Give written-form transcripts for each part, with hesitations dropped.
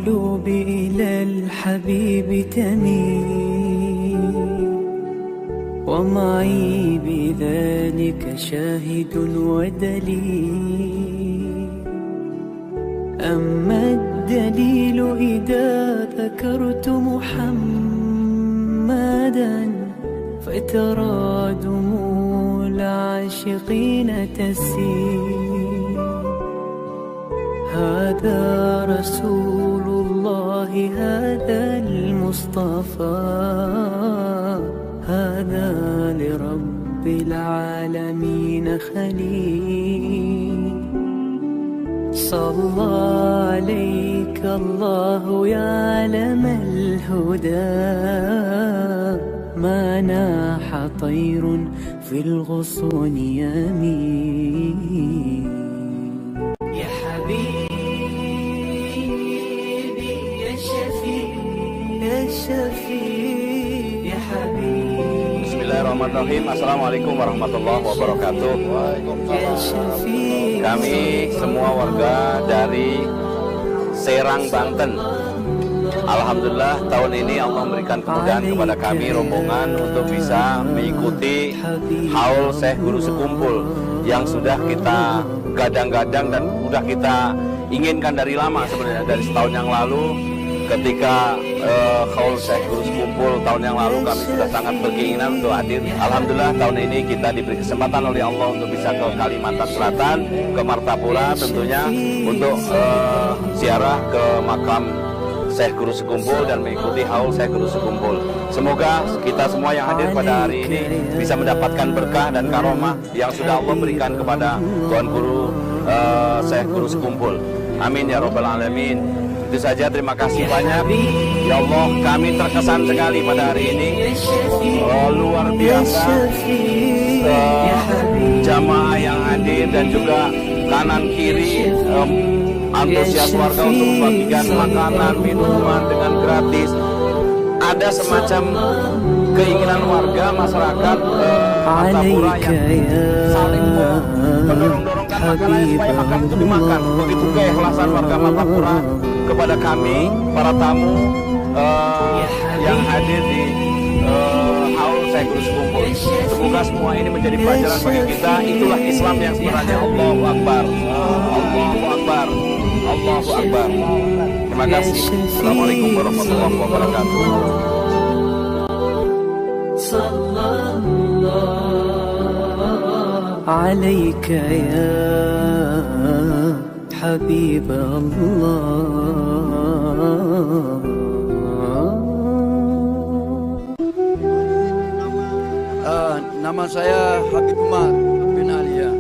القلوب إلى الحبيب تميل ومعي بذلك شاهد ودليل. أما الدليل إذا ذكرت محمدا فترى دموع العاشقين تسيل. هذا رسول الله هذا المصطفى هذا لرب العالمين خليل. صلى عليك الله يا علم الهدى ما ناح طير في الغصون يمين. يا حبيبي يا شفيع يا شفيع يا حبيبي. Bismillahirrahmanirrahim. Assalamualaikum warahmatullahi wabarakatuh. Kami semua warga dari Serang, Banten, alhamdulillah tahun ini Allah memberikan kemudahan kepada kami rombongan untuk bisa mengikuti haul Syekh Guru Sekumpul yang sudah kita gadang-gadang dan sudah kita inginkan dari lama, sebenarnya dari setahun yang lalu. Ketika haul Syekh Guru Sekumpul tahun yang lalu kami sudah sangat berkeinginan untuk hadir. Alhamdulillah tahun ini kita diberi kesempatan oleh Allah untuk bisa ke Kalimantan Selatan, ke Martapura tentunya untuk ziarah ke makam Syekh Guru Sekumpul dan mengikuti haul Syekh Guru Sekumpul. Semoga kita semua yang hadir pada hari ini bisa mendapatkan berkah dan karomah yang sudah Allah berikan kepada Tuan Guru Syekh Guru Sekumpul. Amin ya Rabbal Alamin. Itu saja, terima kasih banyak. Ya Allah, kami terkesan sekali pada hari ini. Luar biasa jamaah yang hadir dan juga kanan kiri antusias warga untuk membagikan makanan, minuman dengan gratis. Ada semacam keinginan warga masyarakat Martapura yang saling mendorong-dorongkan makanan supaya makan itu dimakan. Begitu keikhlasan warga Martapura kepada kami, para tamu yang hadir di haul Syekh Guru Sekumpul. Semoga semua ini menjadi pelajaran bagi kita. Itulah Islam yang sebenarnya. Allahu Akbar, Allahu Akbar, Allahu Akbar. Terima kasih. Assalamualaikum warahmatullahi wabarakatuh. Sallallahu alaika ya Habib Allah. Nama saya Habib Umar bin Alia.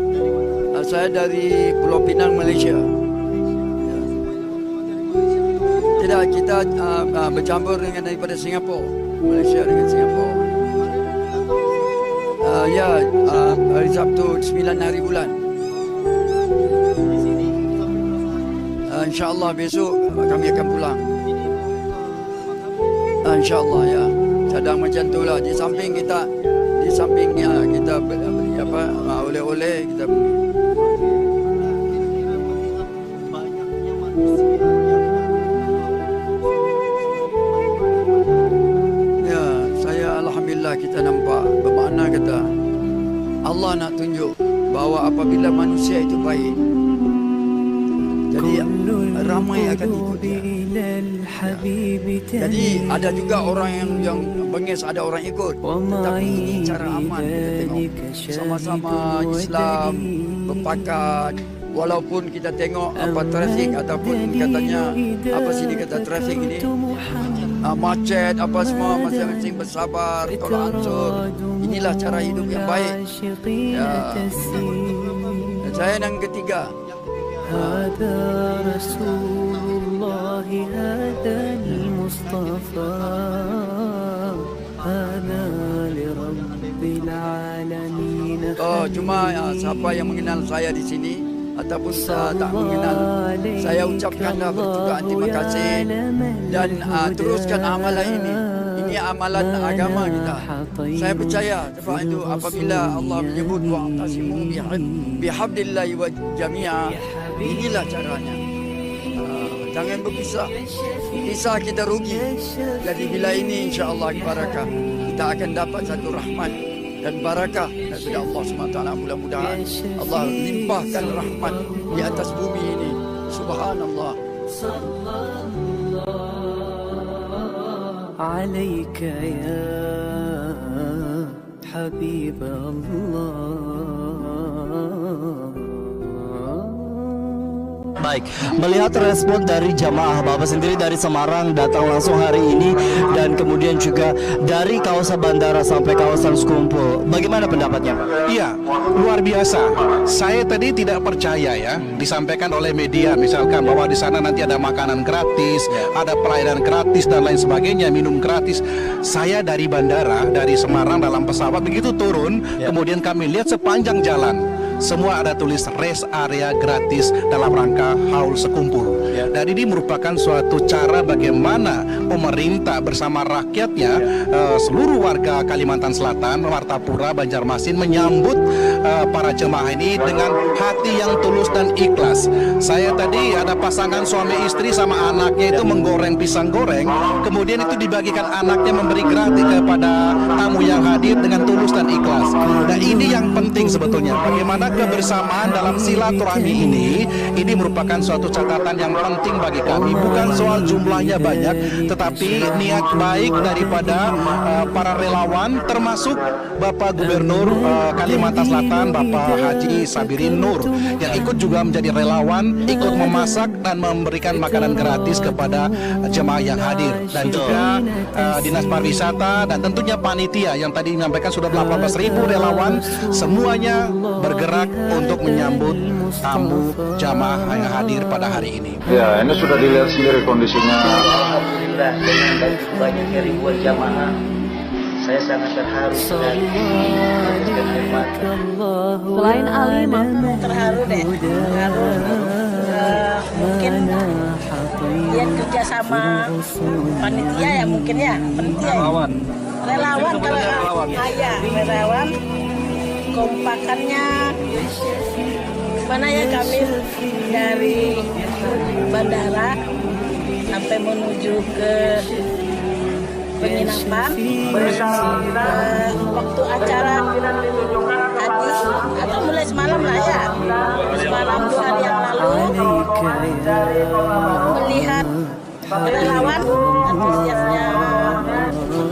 Saya dari Pulau Pinang, Malaysia. Tidak, kita bercampur dengan daripada Singapura, Malaysia dengan Singapura. Hari Sabtu 9 hari bulan. InsyaAllah besok kami akan pulang. InsyaAllah ya. Cadang macam itulah. Di sampingnya kita beli apa oleh-oleh kita beli. Ya, saya alhamdulillah kita nampak bermakna kata Allah nak tunjuk bahawa apabila manusia itu baik, jadi ramai akan ikut dia. Jadi ada juga orang yang bengis, ada orang ikut. Tetapi ini cara aman kita tengok. Sama-sama Islam berpakat. Walaupun kita tengok apa trafik ataupun katanya apa sini kata trafik ini macet apa semua, masing-masing bersabar, tolak ansur. Inilah cara hidup yang baik. Ya. Saya yang ketiga. هذا رسول الله هذا المصطفى هذا لرب العالمين. Cuma siapa yang mengenal saya di sini ataupun tak mengenal, saya ucapkanlah bertugas terima kasih dan teruskan amalan ini. Ini amalan agama kita. Saya percaya sebab itu apabila Allah menyebut wa'tasimu bihablillahi wa jami'a, inilah caranya. Jangan berpisah. Pisah kita rugi. Jadi bila ini insya-Allah barakah, kita akan dapat satu rahmat dan barakah daripada Allah SWT. Mudah-mudahan Allah limpahkan rahmat di atas bumi ini. Subhanallah. عليك يا حبيب الله. Baik, melihat respon dari jamaah, Bapak sendiri dari Semarang datang langsung hari ini dan kemudian juga dari kawasan bandara sampai kawasan Sekumpul. Bagaimana pendapatnya, Pak? Iya, luar biasa. Saya tadi tidak percaya ya, disampaikan oleh media misalkan bahwa di sana nanti ada makanan gratis, ada pelayanan gratis dan lain sebagainya, minum gratis. Saya dari bandara, dari Semarang dalam pesawat begitu turun, kemudian kami lihat sepanjang jalan semua ada tulis rest area gratis dalam rangka haul Sekumpul. Dan ini merupakan suatu cara bagaimana pemerintah bersama rakyatnya, seluruh warga Kalimantan Selatan, Martapura, Banjarmasin menyambut para jemaah ini dengan hati yang tulus dan ikhlas. Saya tadi ada pasangan suami istri sama anaknya itu menggoreng pisang goreng, kemudian itu dibagikan anaknya memberi gratis kepada tamu yang hadir dengan tulus dan ikhlas. Nah ini yang penting sebetulnya, bagaimana kebersamaan dalam silaturahmi ini merupakan suatu catatan yang penting bagi kami. Bukan soal jumlahnya banyak, tetapi niat baik daripada para relawan, termasuk Bapak Gubernur Kalimantan Selatan, Bapak Haji Sabirin Nur, yang ikut juga menjadi relawan, ikut memasak dan memberikan makanan gratis kepada jemaah yang hadir. Dan juga Dinas Pariwisata dan tentunya panitia yang tadi menyampaikan sudah 18.000 relawan, semuanya bergerak untuk menyambut tamu jamaah yang hadir pada hari ini. Ya, ini sudah dilihat sendiri kondisinya. Alhamdulillah, dengan banyak ribuan jamaah, saya sangat terharu sekali. Selain alimah, terharu deh, terharu. Mungkin dia kerja sama panitia ya, mungkin ya, panitia. Relawan kalau ayah relawan. Kompakannya mana ya, kami dari bandara sampai menuju ke penginapan waktu acara tadi atau mulai semalam lah ya, semalam 2 hari yang lalu melihat relawan antusiasnya.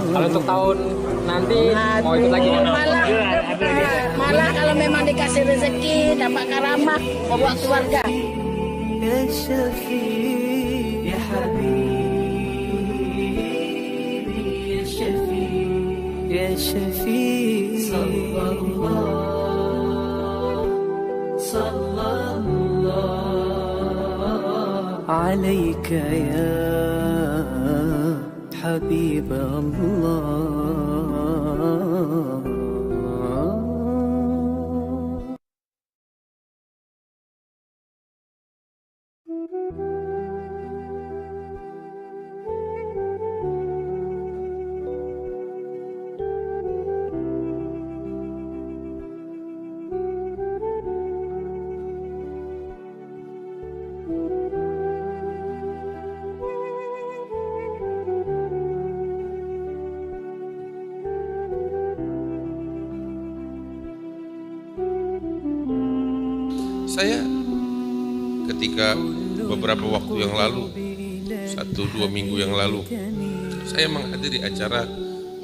Kalau untuk tahun nanti mau ikut lagi? Malah kalau memang dikasih rezeki, dapat karamah, bawa keluarga. يا شفيع يا حبيبي يا شفيع يا شفيع صلى الله عليك يا حبيب الله. Saya ketika beberapa waktu yang lalu, 1-2 minggu yang lalu, saya menghadiri acara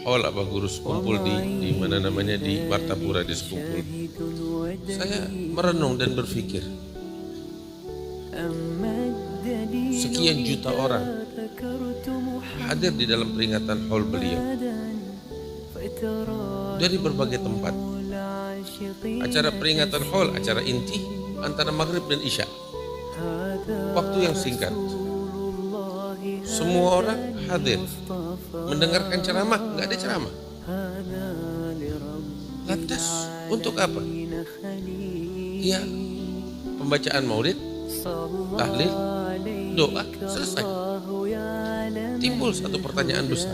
Haul Abah Guru Sekumpul di mana namanya di Martapura di Sekumpul. Saya merenung dan berpikir, sekian juta orang hadir di dalam peringatan haul beliau dari berbagai tempat. Acara peringatan haul, acara inti antara maghrib dan isya, waktu yang singkat, semua orang hadir mendengarkan ceramah. Nggak ada ceramah. Lantas untuk apa? Ya, pembacaan maulid, tahlil, doa, selesai. Timbul satu pertanyaan besar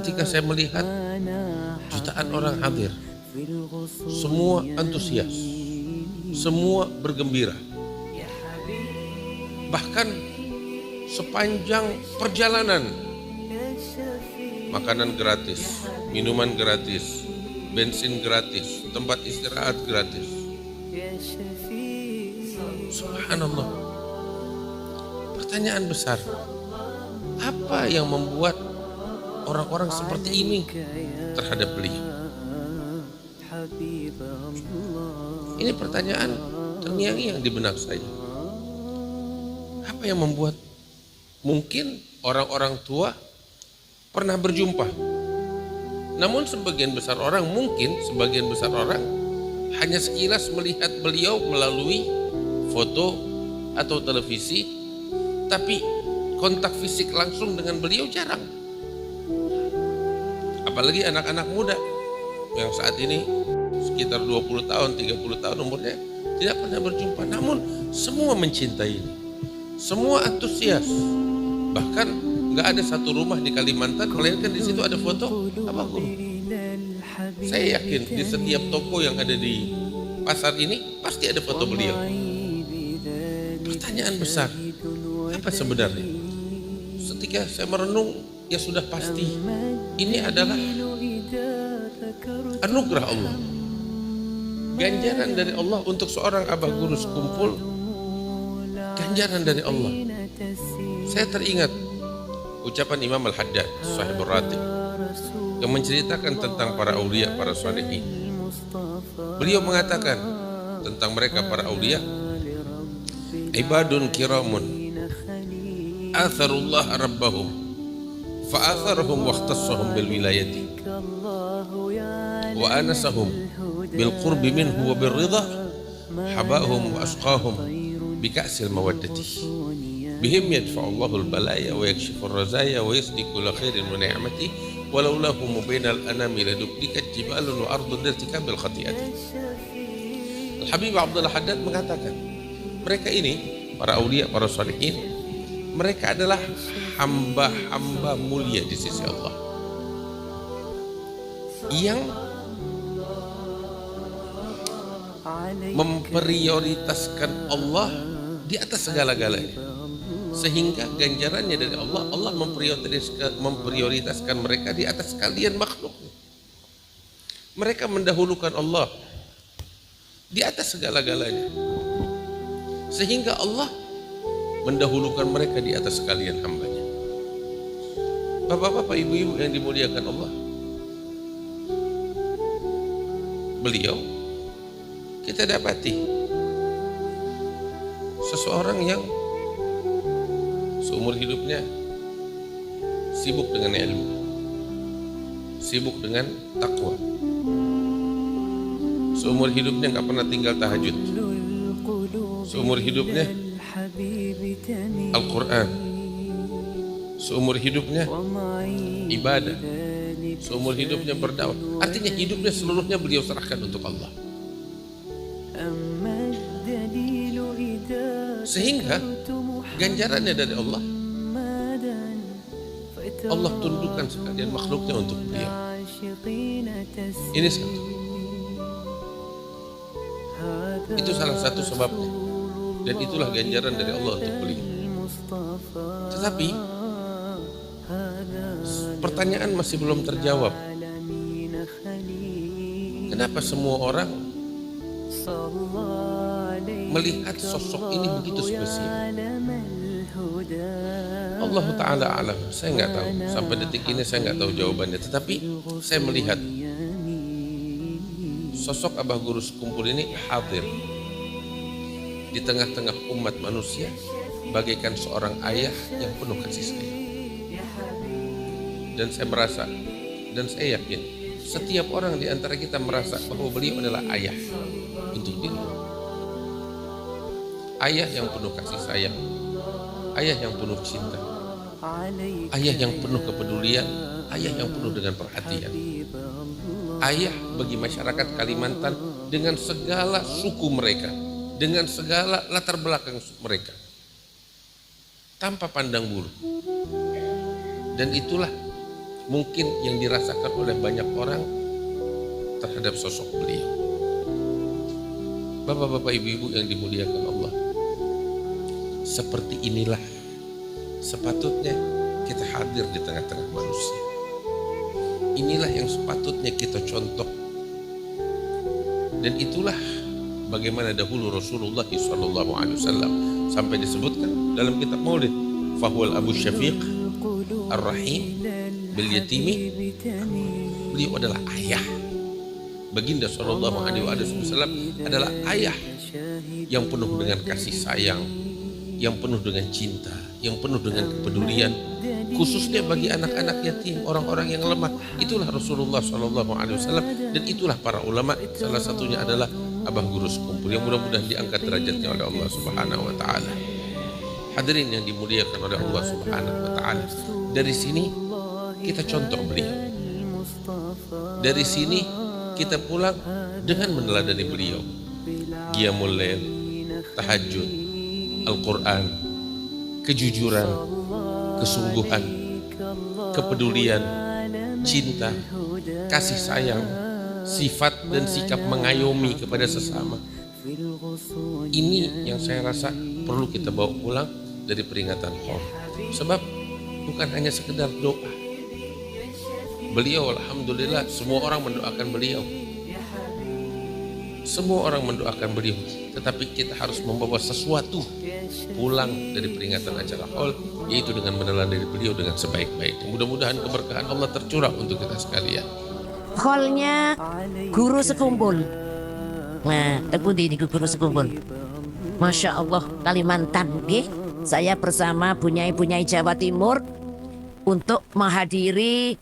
ketika saya melihat jutaan orang hadir, semua antusias, semua bergembira. Bahkan sepanjang perjalanan. Makanan gratis, minuman gratis, bensin gratis, tempat istirahat gratis. Subhanallah. Pertanyaan besar, apa yang membuat orang-orang seperti ini terhadap beliau? Ini pertanyaan terngiang-ngiang di benak saya. Apa yang membuat mungkin orang-orang tua pernah berjumpa, namun sebagian besar orang hanya sekilas melihat beliau melalui foto atau televisi, tapi kontak fisik langsung dengan beliau jarang. Apalagi anak-anak muda yang saat ini sekitar 20 tahun, 30 tahun umurnya tidak pernah berjumpa, namun semua mencintai ini, semua antusias. Bahkan nggak ada satu rumah di Kalimantan melainkan di situ ada foto Abah Guru. Saya yakin di setiap toko yang ada di pasar ini pasti ada foto beliau. Pertanyaan besar, apa sebenarnya? Ketika saya merenung, ya sudah pasti ini adalah anugerah Allah, ganjaran dari Allah untuk seorang Abah Guru sekumpul, ganjaran dari Allah. Saya teringat ucapan Imam Al-Haddad Sahibur Ratib yang menceritakan tentang para aulia, para sholihin. Beliau mengatakan tentang mereka para aulia, ibadun kiramun atharullah rabbahum fa'atharahum waqtassahum bil wilayati wa anasahum bil qurbi minhu wa bir ridha habahum wa asqahum bi ka'sil mawaddati bihim yadfa'ullahu al balaya wa yakshifu ar razaya wa yasdiqu la khairin wa ni'mati walau lahum bainal anami ladubdikat jibalun wa ardun dirtikabil khati'ati. Al Habib Abdullah Haddad mengatakan, mereka ini para aulia, para sholihin, mereka adalah hamba-hamba mulia di sisi Allah yang memprioritaskan Allah di atas segala-galanya, sehingga ganjarannya dari Allah, Allah memprioritaskan mereka di atas sekalian makhluk. Mereka mendahulukan Allah di atas segala-galanya, sehingga Allah mendahulukan mereka di atas sekalian hambanya. Bapak-bapak, ibu-ibu yang dimuliakan Allah, beliau kita dapati seseorang yang seumur hidupnya sibuk dengan ilmu, sibuk dengan takwa, seumur hidupnya nggak pernah tinggal tahajud, seumur hidupnya Al-Quran, seumur hidupnya ibadah, seumur hidupnya berdakwah. Artinya hidupnya seluruhnya beliau serahkan untuk Allah, sehingga ganjarannya dari Allah, Allah tundukkan sekalian makhluknya untuk beliau. Ini satu, itu salah satu sebabnya, dan itulah ganjaran dari Allah untuk beliau. Tetapi pertanyaan masih belum terjawab. Kenapa semua orang melihat sosok ini begitu spesial? Allah Ta'ala alam, saya nggak tahu. Sampai detik ini saya nggak tahu jawabannya. Tetapi saya melihat sosok Abah Guru sekumpul ini hadir di tengah-tengah umat manusia bagaikan seorang ayah yang penuh kasih sayang. Dan saya merasa, dan saya yakin setiap orang di antara kita merasa bahwa beliau adalah ayah untuk diri. Ayah yang penuh kasih sayang, ayah yang penuh cinta, ayah yang penuh kepedulian, ayah yang penuh dengan perhatian, ayah bagi masyarakat Kalimantan dengan segala suku mereka, dengan segala latar belakang mereka, tanpa pandang bulu. Dan itulah mungkin yang dirasakan oleh banyak orang terhadap sosok beliau. Bapak-bapak, ibu-ibu yang dimuliakan Allah, seperti inilah sepatutnya kita hadir di tengah-tengah manusia. Inilah yang sepatutnya kita contoh. Dan itulah bagaimana dahulu Rasulullah SAW sampai disebutkan dalam kitab Maulid, fahuwal Abu Syafiq Ar-Rahim bil yatimi. Beliau adalah ayah. Baginda sallallahu alaihi wasallam adalah ayah yang penuh dengan kasih sayang, yang penuh dengan cinta, yang penuh dengan kepedulian, khususnya bagi anak-anak yatim, orang-orang yang lemah. Itulah Rasulullah sallallahu alaihi wasallam, dan itulah para ulama. Salah satunya adalah Abang Guru Sekumpul yang mudah-mudahan diangkat derajatnya oleh Allah Subhanahu wa taala. Hadirin yang dimuliakan oleh Allah Subhanahu wa taala. Dari sini kita contoh beliau. Dari sini kita pulang dengan meneladani beliau. Qiyamul Lail, tahajud, Al-Quran, kejujuran, kesungguhan, kepedulian, cinta, kasih sayang, sifat dan sikap mengayomi kepada sesama. Ini yang saya rasa perlu kita bawa pulang dari peringatan Haul. Sebab bukan hanya sekedar doa. Beliau alhamdulillah semua orang mendoakan beliau. Semua orang mendoakan beliau, tetapi kita harus membawa sesuatu pulang dari peringatan acara Haul, yaitu dengan meneladani beliau dengan sebaik-baiknya. Mudah-mudahan keberkahan Allah tercurah untuk kita sekalian. Haulnya Guru Sekumpul. Nah, terpundi ini Guru Sekumpul. Masya Allah, Kalimantan, nggih. Saya bersama bunyai-bunyai Jawa Timur untuk menghadiri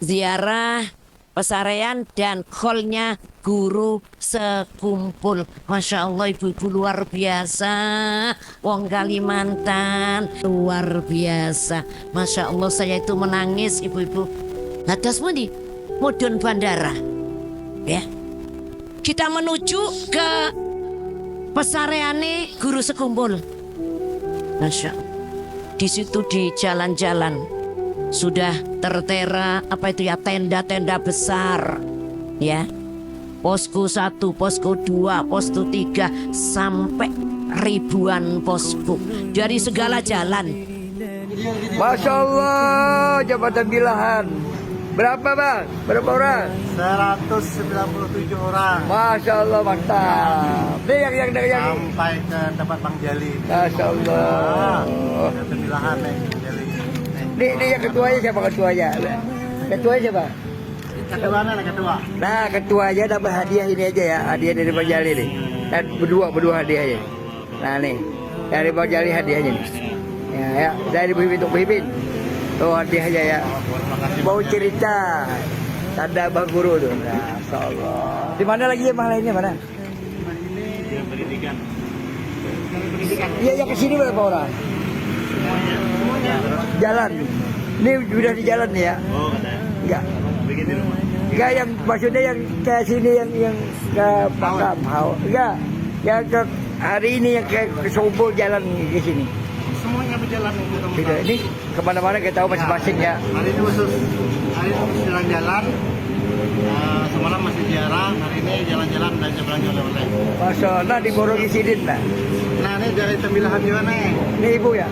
ziarah pesarean dan haulnya Guru Sekumpul. Masya Allah, ibu-ibu luar biasa. Wong Kalimantan luar biasa. Masya Allah, saya itu menangis, ibu-ibu. Hadas pundi? Mudun bandara. Ya. Kita menuju ke pesareane Guru Sekumpul. Masya Allah. Di situ di jalan-jalan sudah tertera tenda-tenda besar, ya. Posko 1, posko 2, posko 3 sampai ribuan posko dari segala jalan. Masya Allah, jabatan Bilahan. Berapa bang? Berapa orang? 197 orang. Masya Allah, mantap. Ini yang sampai ke tempat Bang Jali. Masya Allah. Bilahan nih, Jali. Ini yang ketuanya siapa ketuanya? Ketuanya siapa? Ketuanya lah ketua. Nah, ketuanya dapat hadiah ini aja ya, hadiah dari Bang Jali nih. Dan berdua hadiahnya. Nah nih, dari Bang Jali hadiahnya nih. Ya, dari Bibi untuk Bibi. Tuh hadiahnya ya. Mau cerita tanda Bang Guru tuh. Masya Allah. Di mana lagi ya Bang lainnya mana? Ini pendidikan. Iya, yang kesini berapa orang? Jalan. Ini sudah di jalan nih ya? Oh, katanya. Enggak. Bikin di rumah. Enggak, yang maksudnya yang ke sini yang ke Pakam. Enggak. Yang ke hari ini yang ke Sekumpul jalan ke sini. Semuanya berjalan untuk Ini kemana-mana kita tahu masing-masing ya. Hari ini khusus. Hari ini jalan-jalan. Semalam masih ziarah. Hari ini jalan-jalan dan belanja oleh-oleh. Masya Allah, di Borong Isidin lah. Nah, ini dari Tembilahan juga nih. Ini ibu ya?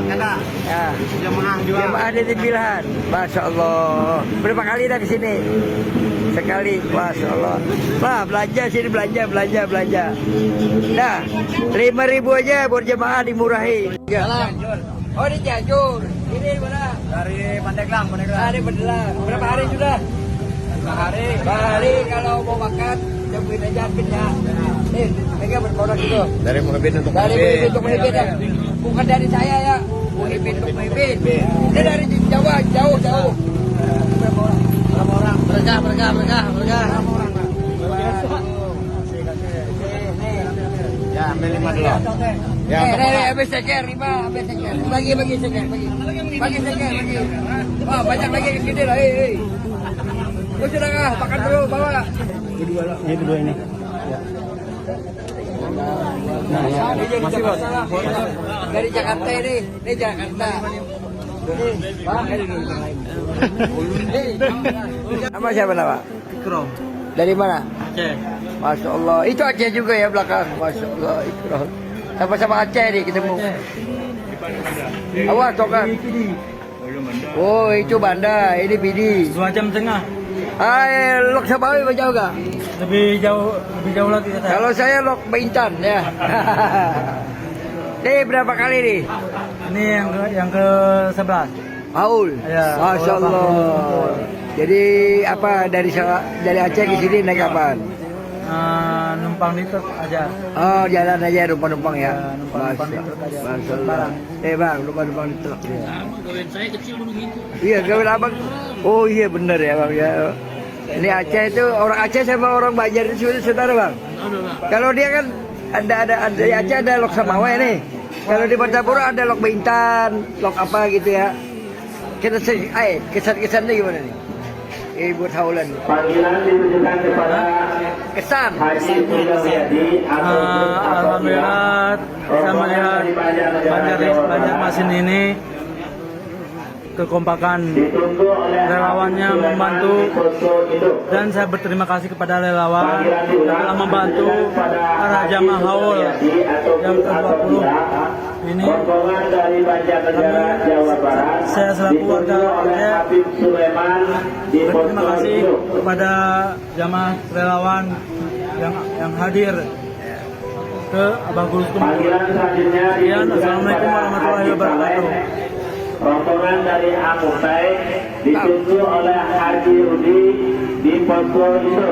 Kada. Ya. Jamaah juga. Jamaah di Tembilahan. Masya Allah. Berapa kali dah ke sini? Sekali. Masya Allah. Wah, belanja sini, belanja. Nah, 5.000 aja buat jemaah dimurahi. Oh, di Cianjur. Ini mana? Dari Pandeglang. Dari Pandeglang. Berapa hari sudah? 5 hari. 5 hari kalau mau makan, cobain aja ya. Nih, mereka berkorban gitu. Dari Muhibin untuk Muhibin ya. Bukan dari saya ya. Muhibin untuk Muhibin. Ini dari Jawa, jauh. Berapa orang? Berapa orang? Ya, ambil 5 dulu. Ya, ambil seker 5, ambil seker. Bagi seker, bagi seker. Wah, banyak lagi ke sini lah, hei. Kau sudah makan dulu, bawa. Kedua ini. Nah, ya. Masih bos. Dari Jakarta ini Jakarta. Nama siapa nama? Ikrom. Dari mana? Aceh. Masya Allah. Itu Aceh juga ya belakang. Masya Allah. Ikrom. Sama-sama Aceh nih ketemu. Awas tongkat. Oh itu banda, ini PD. 2 jam setengah. Lok Sabawi jauh gak? Lebih jauh lagi kata. Kalau saya Lok Bintan ya. Ini berapa kali nih? Ini yang ke 11. Paul. Ya, Masya Allah. Jadi apa dari Aceh ke sini naik kapan? Numpang di truk aja. Oh jalan aja numpang ya. Numpang di truk aja. Masya Allah. Bang, numpang di truk ya. Gawen saya kecil dulu gitu. Iya, gawen abang. Oh iya benar ya bang ya. Ini Aceh itu orang Aceh sama orang Banjar itu saudara bang. Kalau dia kan ada di Aceh ada Lok Samawe nih. Kalau di Martapura ada Lok Bintan, Lok apa gitu ya. Kesan-kesannya gimana nih? Ibu Taulan. Panggilan ditujukan kepada kesan. Alhamdulillah saya melihat Banjarmasin ini kekompakan relawannya membantu, dan saya berterima kasih kepada relawan yang telah membantu para jamaah haul yang ke-20 ini. Saya selaku warga Aceh berterima kasih kepada jamaah relawan yang hadir ke Abah Gurus Kumpul. Sekian, assalamualaikum warahmatullahi wabarakatuh. Rombongan dari Amutai ditunggu oleh Haji Rudi di posko itu.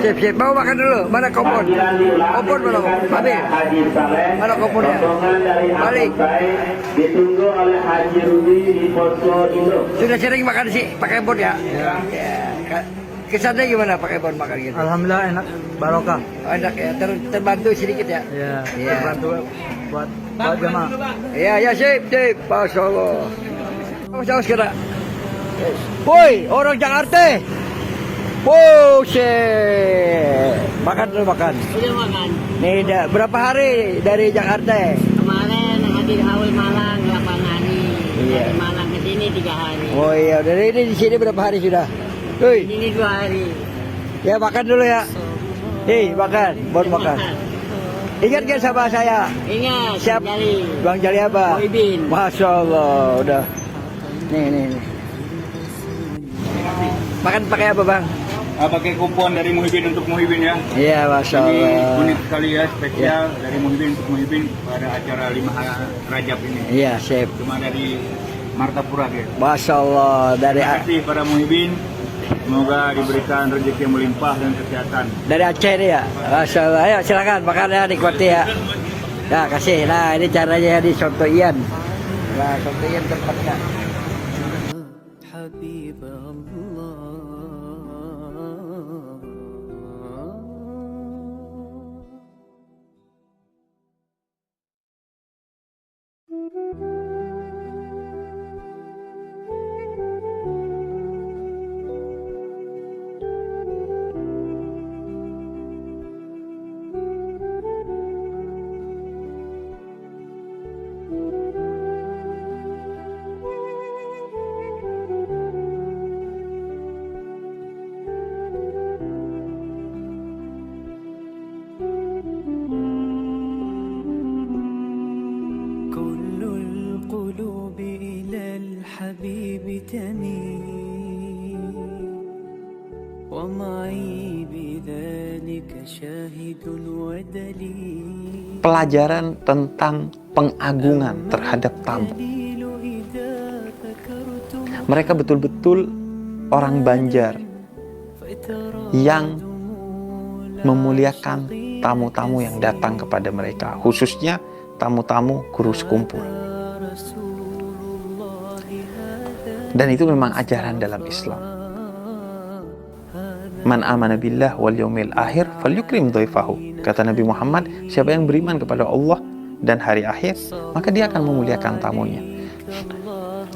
Siap, mau makan dulu. Mana kompon? Kompon mana? Habis. Mana komponnya? Rombongan dari Amutai ditunggu oleh Haji Rudi di posko itu. Sudah sering makan sih pakai bon ya? Ya. Kesannya gimana pakai bon makan gitu? Alhamdulillah enak, barokah. Enak ya, terbantu sedikit ya? Iya, terbantu buat jamaah. Iya, sip. Masya Allah. Jauh sekarang. Woi, orang Jakarta. Makan dulu makan. Udah makan. Nih, berapa hari dari Jakarta? Kemarin hadir haul Malang 8 hari. Iya. Dari Malang ke sini 3 hari. Oh iya, dari ini di sini berapa hari sudah? Ini 2 hari. Ya makan dulu ya. Makan, bon makan. Ingat gak sama saya? Ingat. Siap. Bang Jali apa? Muhibin. Masya Allah, udah. Nih. Makan pakai apa bang? Pakai kupon dari Muhibin untuk Muhibin ya. Iya, Masya Allah. Ini unik sekali ya, spesial dari Muhibin untuk Muhibin pada acara 5 Rajab ini. Iya, sip. Cuma dari Martapura ya. Masya Allah. Terima kasih para Muhibin. Semoga diberikan rezeki yang melimpah dan kesehatan. Dari Aceh nih ya. Masya Allah. Ayo silakan makan ya, nikmati ya. Nah, kasih. Nah, ini caranya di Soto Ian. Nah, Soto Ian tempatnya. Habib Allah. Pelajaran tentang pengagungan terhadap tamu. Mereka betul-betul orang Banjar yang memuliakan tamu-tamu yang datang kepada mereka, khususnya tamu-tamu Gurus Kumpul. Dan itu memang ajaran dalam Islam. Man amana billah wal yaumil akhir falyukrim dhaifahu. Kata Nabi Muhammad, siapa yang beriman kepada Allah dan hari akhir, maka dia akan memuliakan tamunya.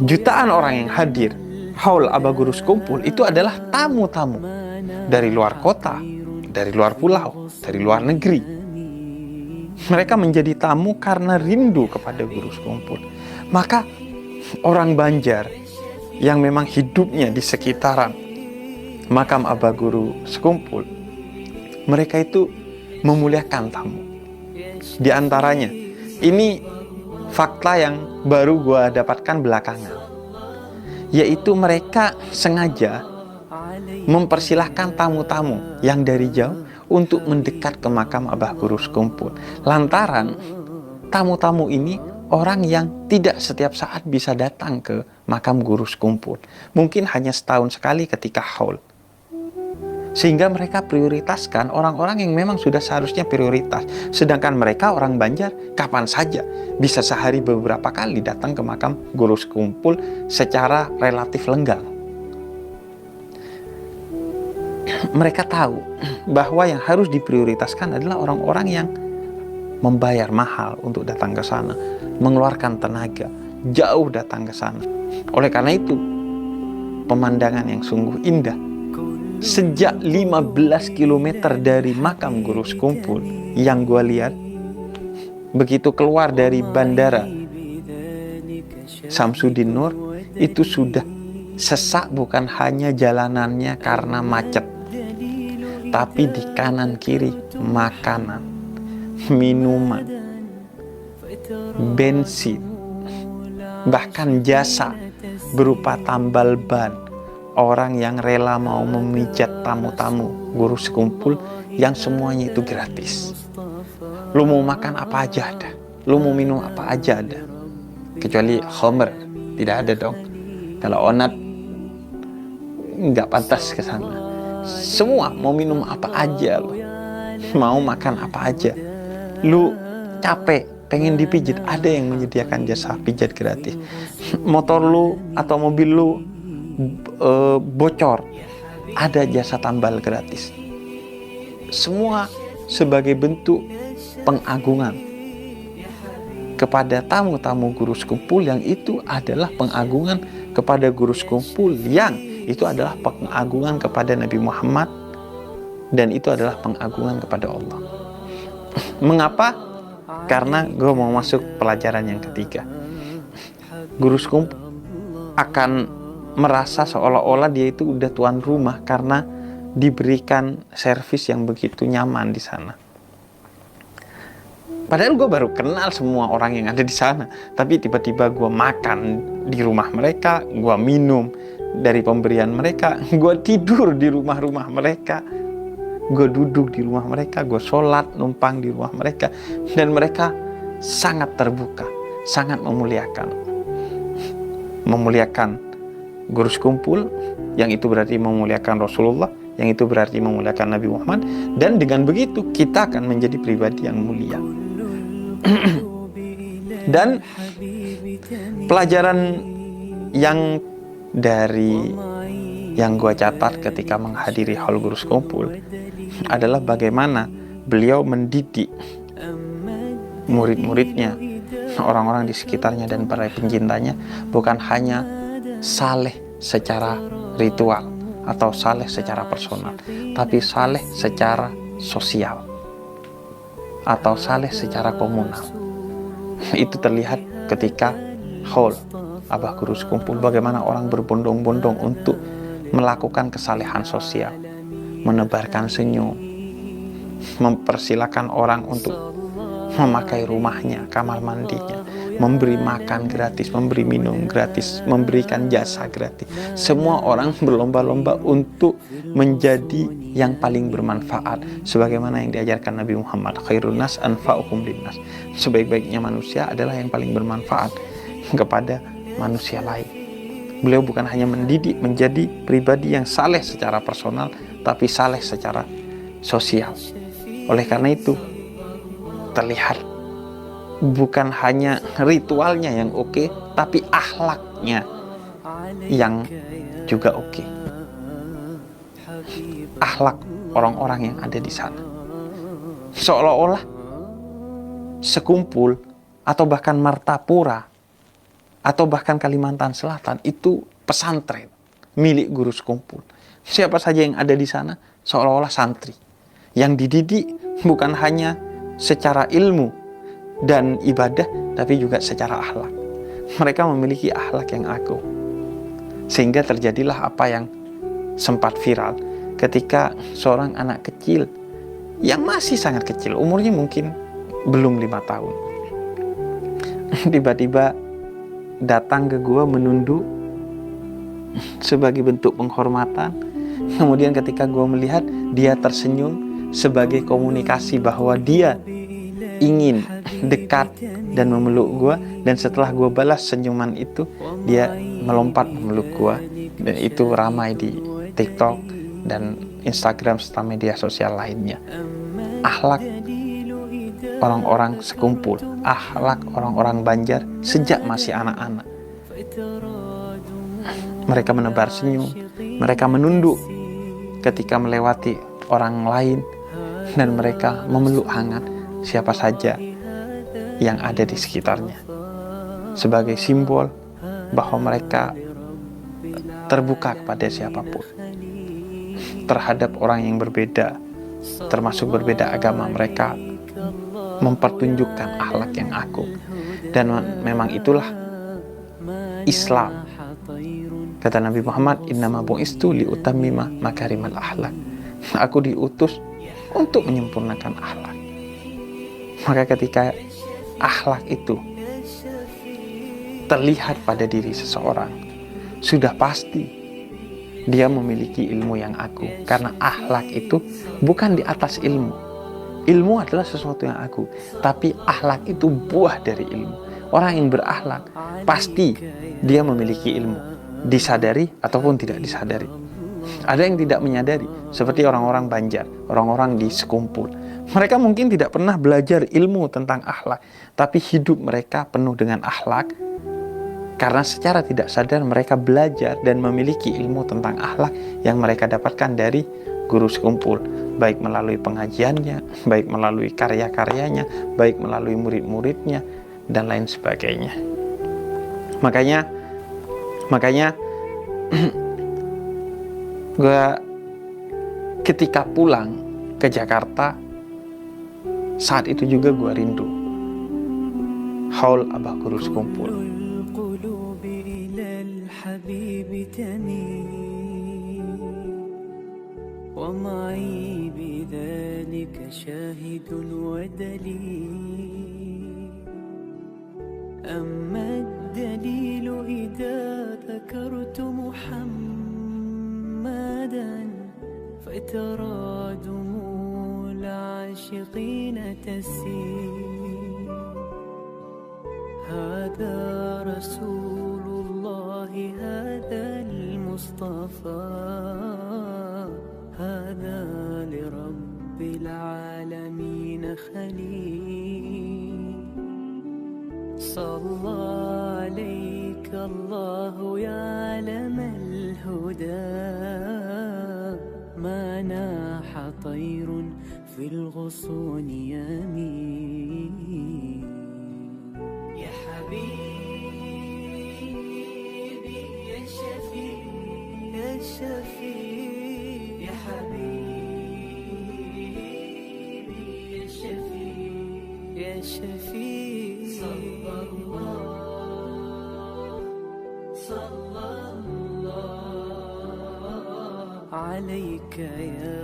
Jutaan orang yang hadir haul Abah Gurus Kumpul itu adalah tamu-tamu dari luar kota, dari luar pulau, dari luar negeri. Mereka menjadi tamu karena rindu kepada Gurus Kumpul. Maka orang Banjar yang memang hidupnya di sekitaran makam Abah Gurus Kumpul, mereka itu memuliakan tamu. Di antaranya, ini fakta yang baru gue dapatkan belakangan, yaitu mereka sengaja mempersilahkan tamu-tamu yang dari jauh untuk mendekat ke makam Abah Guru Sekumpul. Lantaran tamu-tamu ini orang yang tidak setiap saat bisa datang ke makam Guru Sekumpul. Mungkin hanya setahun sekali ketika haul. Sehingga mereka prioritaskan orang-orang yang memang sudah seharusnya prioritas. Sedangkan mereka orang Banjar kapan saja bisa sehari beberapa kali datang ke makam Guru Sekumpul secara relatif lenggang. Mereka tahu bahwa yang harus diprioritaskan adalah orang-orang yang membayar mahal untuk datang ke sana, mengeluarkan tenaga, jauh datang ke sana. Oleh karena itu, pemandangan yang sungguh indah, sejak 15 km dari makam Guru Sekumpul yang gue lihat, begitu keluar dari bandara Samsudin Nur, itu sudah sesak bukan hanya jalanannya karena macet, tapi di kanan kiri makanan, minuman, bensin, bahkan jasa berupa tambal ban, orang yang rela mau memijat tamu-tamu Guru Sekumpul yang semuanya itu gratis. Lu mau makan apa aja ada, lu mau minum apa aja ada, kecuali khamr tidak ada dong. Kalau onat nggak pantas ke sana. Semua mau minum apa aja lu, mau makan apa aja. Lu capek pengen dipijit, ada yang menyediakan jasa pijat gratis. Motor lu atau mobil lu bocor, ada jasa tambal gratis. Semua sebagai bentuk pengagungan kepada tamu-tamu Guru Sekumpul, yang itu adalah pengagungan kepada Guru Sekumpul, yang itu adalah pengagungan kepada Nabi Muhammad, dan itu adalah pengagungan kepada Allah. Mengapa? Karena gue mau masuk pelajaran yang ketiga. Guru Sekumpul akan merasa seolah-olah dia itu udah tuan rumah karena diberikan servis yang begitu nyaman di sana. Padahal gue baru kenal semua orang yang ada di sana, tapi tiba-tiba gue makan di rumah mereka, gue minum dari pemberian mereka, gue tidur di rumah-rumah mereka, gue duduk di rumah mereka, gue sholat numpang di rumah mereka, dan mereka sangat terbuka, sangat memuliakan Guru Sekumpul, yang itu berarti memuliakan Rasulullah, yang itu berarti memuliakan Nabi Muhammad, dan dengan begitu kita akan menjadi pribadi yang mulia. Dan pelajaran yang dari yang gue catat ketika menghadiri haul Guru Sekumpul adalah bagaimana beliau mendidik murid-muridnya, orang-orang di sekitarnya dan para pencintanya, bukan hanya saleh secara ritual atau saleh secara personal, tapi saleh secara sosial atau saleh secara komunal. Itu terlihat ketika haul Abah Guru Sekumpul, bagaimana orang berbondong-bondong untuk melakukan kesalehan sosial, menebarkan senyum, mempersilahkan orang untuk memakai rumahnya, kamar mandinya, memberi makan gratis, memberi minum gratis, memberikan jasa gratis. Semua orang berlomba-lomba untuk menjadi yang paling bermanfaat, sebagaimana yang diajarkan Nabi Muhammad, khairun nas anfa'uhum linnas. Sebaik-baiknya manusia adalah yang paling bermanfaat kepada manusia lain. Beliau bukan hanya mendidik menjadi pribadi yang saleh secara personal, tapi saleh secara sosial. Oleh karena itu, terlihat bukan hanya ritualnya yang oke, tapi akhlaknya yang juga oke. Akhlak orang-orang yang ada di sana, seolah-olah Sekumpul atau bahkan Martapura atau bahkan Kalimantan Selatan itu pesantren milik Guru Sekumpul. Siapa saja yang ada di sana seolah-olah santri yang dididik bukan hanya secara ilmu dan ibadah, tapi juga secara akhlak. Mereka memiliki akhlak yang agung, sehingga terjadilah apa yang sempat viral ketika seorang anak kecil yang masih sangat kecil, umurnya mungkin belum 5 tahun, tiba-tiba datang ke gua menunduk sebagai bentuk penghormatan. Kemudian ketika gua melihat, dia tersenyum sebagai komunikasi bahwa dia ingin dekat dan memeluk gua. Dan setelah gua balas senyuman itu, dia melompat memeluk gua. Dan itu ramai di TikTok dan Instagram serta media sosial lainnya. Akhlak orang-orang sekumpul, akhlak orang-orang Banjar sejak masih anak-anak. Mereka menebar senyum, mereka menunduk ketika melewati orang lain, dan mereka memeluk hangat siapa saja yang ada di sekitarnya, sebagai simbol bahwa mereka terbuka kepada siapapun, terhadap orang yang berbeda, termasuk berbeda agama. Mereka mempertunjukkan akhlak yang agung. Dan memang itulah Islam. Kata Nabi Muhammad, innama bu'istu liutammima makarimal akhlak. Aku diutus untuk menyempurnakan akhlak. Maka ketika akhlak itu terlihat pada diri seseorang, sudah pasti dia memiliki ilmu yang agung. Karena akhlak itu bukan di atas ilmu. Ilmu adalah sesuatu yang agung, tapi akhlak itu buah dari ilmu. Orang yang berakhlak pasti dia memiliki ilmu, disadari ataupun tidak disadari. Ada yang tidak menyadari, seperti orang-orang Banjar, orang-orang di sekumpul. Mereka mungkin tidak pernah belajar ilmu tentang akhlak, tapi hidup mereka penuh dengan akhlak. Karena secara tidak sadar mereka belajar dan memiliki ilmu tentang akhlak yang mereka dapatkan dari guru sekumpul, baik melalui pengajiannya, baik melalui karya-karyanya, baik melalui murid-muridnya, dan lain sebagainya. Makanya gue ketika pulang ke Jakarta, saat itu juga gue rindu haul Abah Guru Sekumpul. ومعي بذلك شاهد ودليل أما الدليل إذا ذكرت محمدا فترى دموع العاشقين تسيل هذا رسول الله هذا المصطفى هذا لرب العالمين خليل صلى عليك الله يا علم الهدى ما ناح طير في الغصون يمين يا حبيبي يا شفيع يا شفيع يا حبيبي يا شفيع يا شفيع صلى الله عليك يا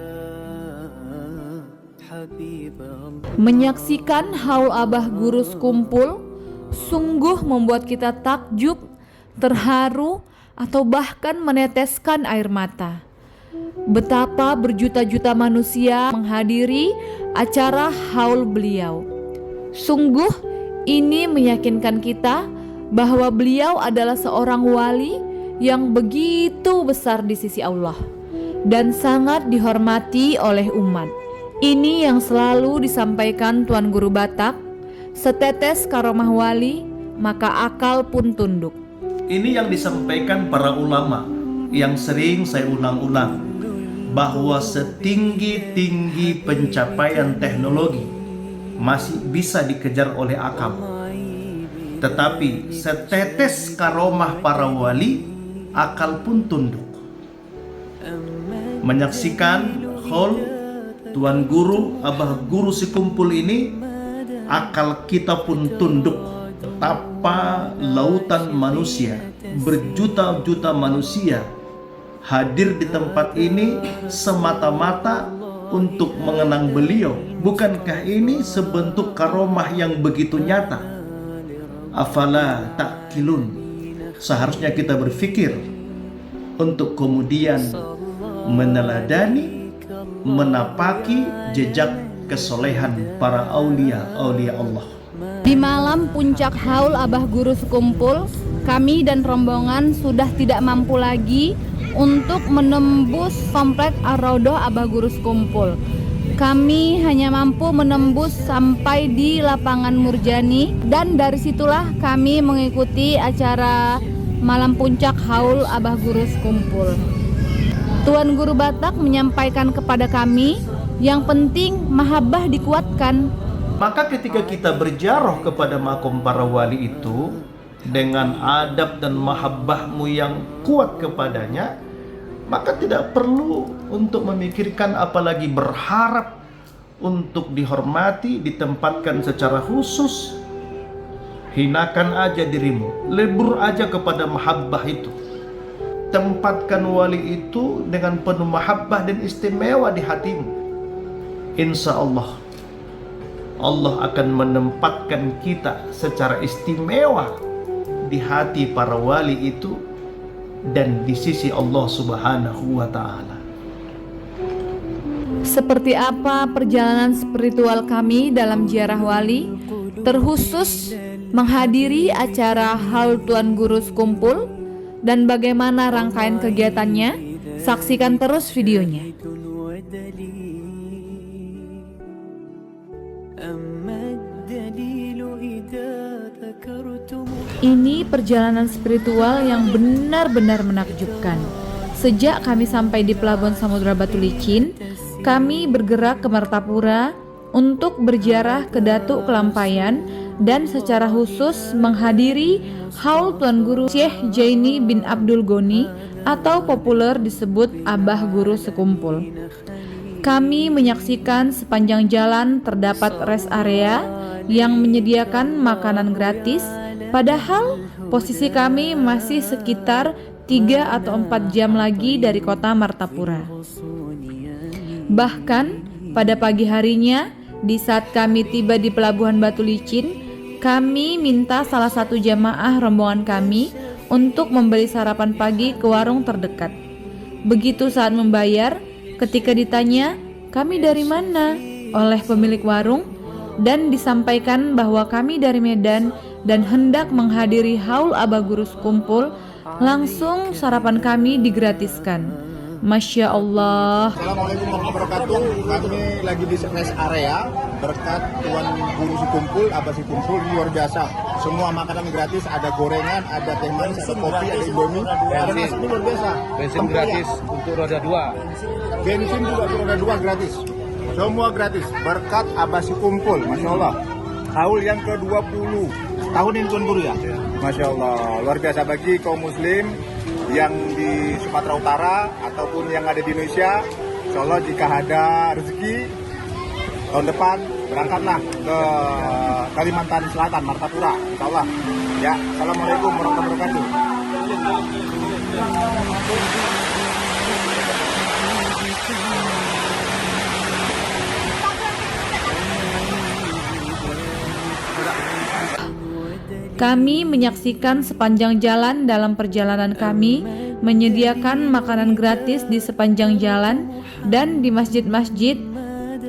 حبيب الله. Menyaksikan haul Abah Guru Sekumpul sungguh membuat kita takjub, terharu, atau bahkan meneteskan air mata. Betapa berjuta-juta manusia menghadiri acara haul beliau. Sungguh ini meyakinkan kita bahwa beliau adalah seorang wali yang begitu besar di sisi Allah dan sangat dihormati oleh umat. Ini yang selalu disampaikan Tuan Guru Batak, setetes karomah wali, maka akal pun tunduk. Ini yang disampaikan para ulama yang sering saya ulang-ulang, bahwa setinggi-tinggi pencapaian teknologi masih bisa dikejar oleh akal, tetapi setetes karomah para wali, akal pun tunduk. Menyaksikan haul Tuan Guru, Abah Guru Sekumpul ini, akal kita pun tunduk. Betapa lautan manusia, berjuta-juta manusia hadir di tempat ini semata-mata untuk mengenang beliau. Bukankah ini sebentuk karomah yang begitu nyata? Afala ta'qilun. Seharusnya kita berpikir untuk kemudian meneladani, menapaki jejak kesolehan para aulia Allah. Di malam puncak haul Abah Guru Sekumpul, kami dan rombongan sudah tidak mampu lagi untuk menembus komplek Ar-Raudhah Abah Guru Sekumpul. Kami hanya mampu menembus sampai di lapangan Murjani, dan dari situlah kami mengikuti acara malam puncak haul Abah Guru Sekumpul. Tuan Guru Batak menyampaikan kepada kami, yang penting mahabbah dikuatkan. Maka ketika kita berziarah kepada makom para wali itu dengan adab dan mahabbahmu yang kuat kepadanya, maka tidak perlu untuk memikirkan apalagi berharap untuk dihormati, ditempatkan secara khusus. Hinakan aja dirimu, lebur aja kepada mahabbah itu. Tempatkan wali itu dengan penuh mahabbah dan istimewa di hatimu. Insya Allah, Allah akan menempatkan kita secara istimewa di hati para wali itu dan di sisi Allah Subhanahu wa Ta'ala. Seperti apa perjalanan spiritual kami dalam ziarah wali, terkhusus menghadiri acara haul Tuan Guru Sekumpul, dan bagaimana rangkaian kegiatannya? Saksikan terus videonya. Ini perjalanan spiritual yang benar-benar menakjubkan. Sejak kami sampai di Pelabuhan Samudra Batu Licin, kami bergerak ke Martapura untuk berziarah ke Datuk Kelampayan dan secara khusus menghadiri haul Tuan Guru Syekh Jaini bin Abdul Goni atau populer disebut Abah Guru Sekumpul. Kami menyaksikan sepanjang jalan terdapat rest area yang menyediakan makanan gratis, padahal posisi kami masih sekitar 3 atau 4 jam lagi dari kota Martapura. Bahkan pada pagi harinya, di saat kami tiba di Pelabuhan Batu Licin, kami minta salah satu jamaah rombongan kami untuk membeli sarapan pagi ke warung terdekat. Begitu saat membayar, ketika ditanya, "Kami dari mana?" oleh pemilik warung, dan disampaikan bahwa kami dari Medan dan hendak menghadiri haul Abah Guru Sekumpul, langsung sarapan kami digratiskan. Masya Allah. Assalamualaikum warahmatullahi wabarakatuh. Kami lagi di rest area berkat Tuan Guru Sekumpul, Abah Sekumpul, luar biasa. Semua makanan gratis, ada gorengan, ada teh manis, ada kopi, ada indomie, ada nasi luar biasa. Bensin gratis untuk roda 2. Bensin juga untuk roda 2 gratis. Semua gratis berkat Abah Sekumpul, Masya Allah. Haul yang ke-20 tahun ini Tuan Guru ya. Masya Allah, luar biasa bagi kaum muslim yang di Sumatera Utara ataupun yang ada di Indonesia. Insya Allah jika ada rezeki tahun depan berangkatlah ke Kalimantan Selatan, Martapura, Insya Allah. Ya, Assalamualaikum warahmatullahi wabarakatuh. Kami menyaksikan sepanjang jalan dalam perjalanan kami menyediakan makanan gratis di sepanjang jalan dan di masjid-masjid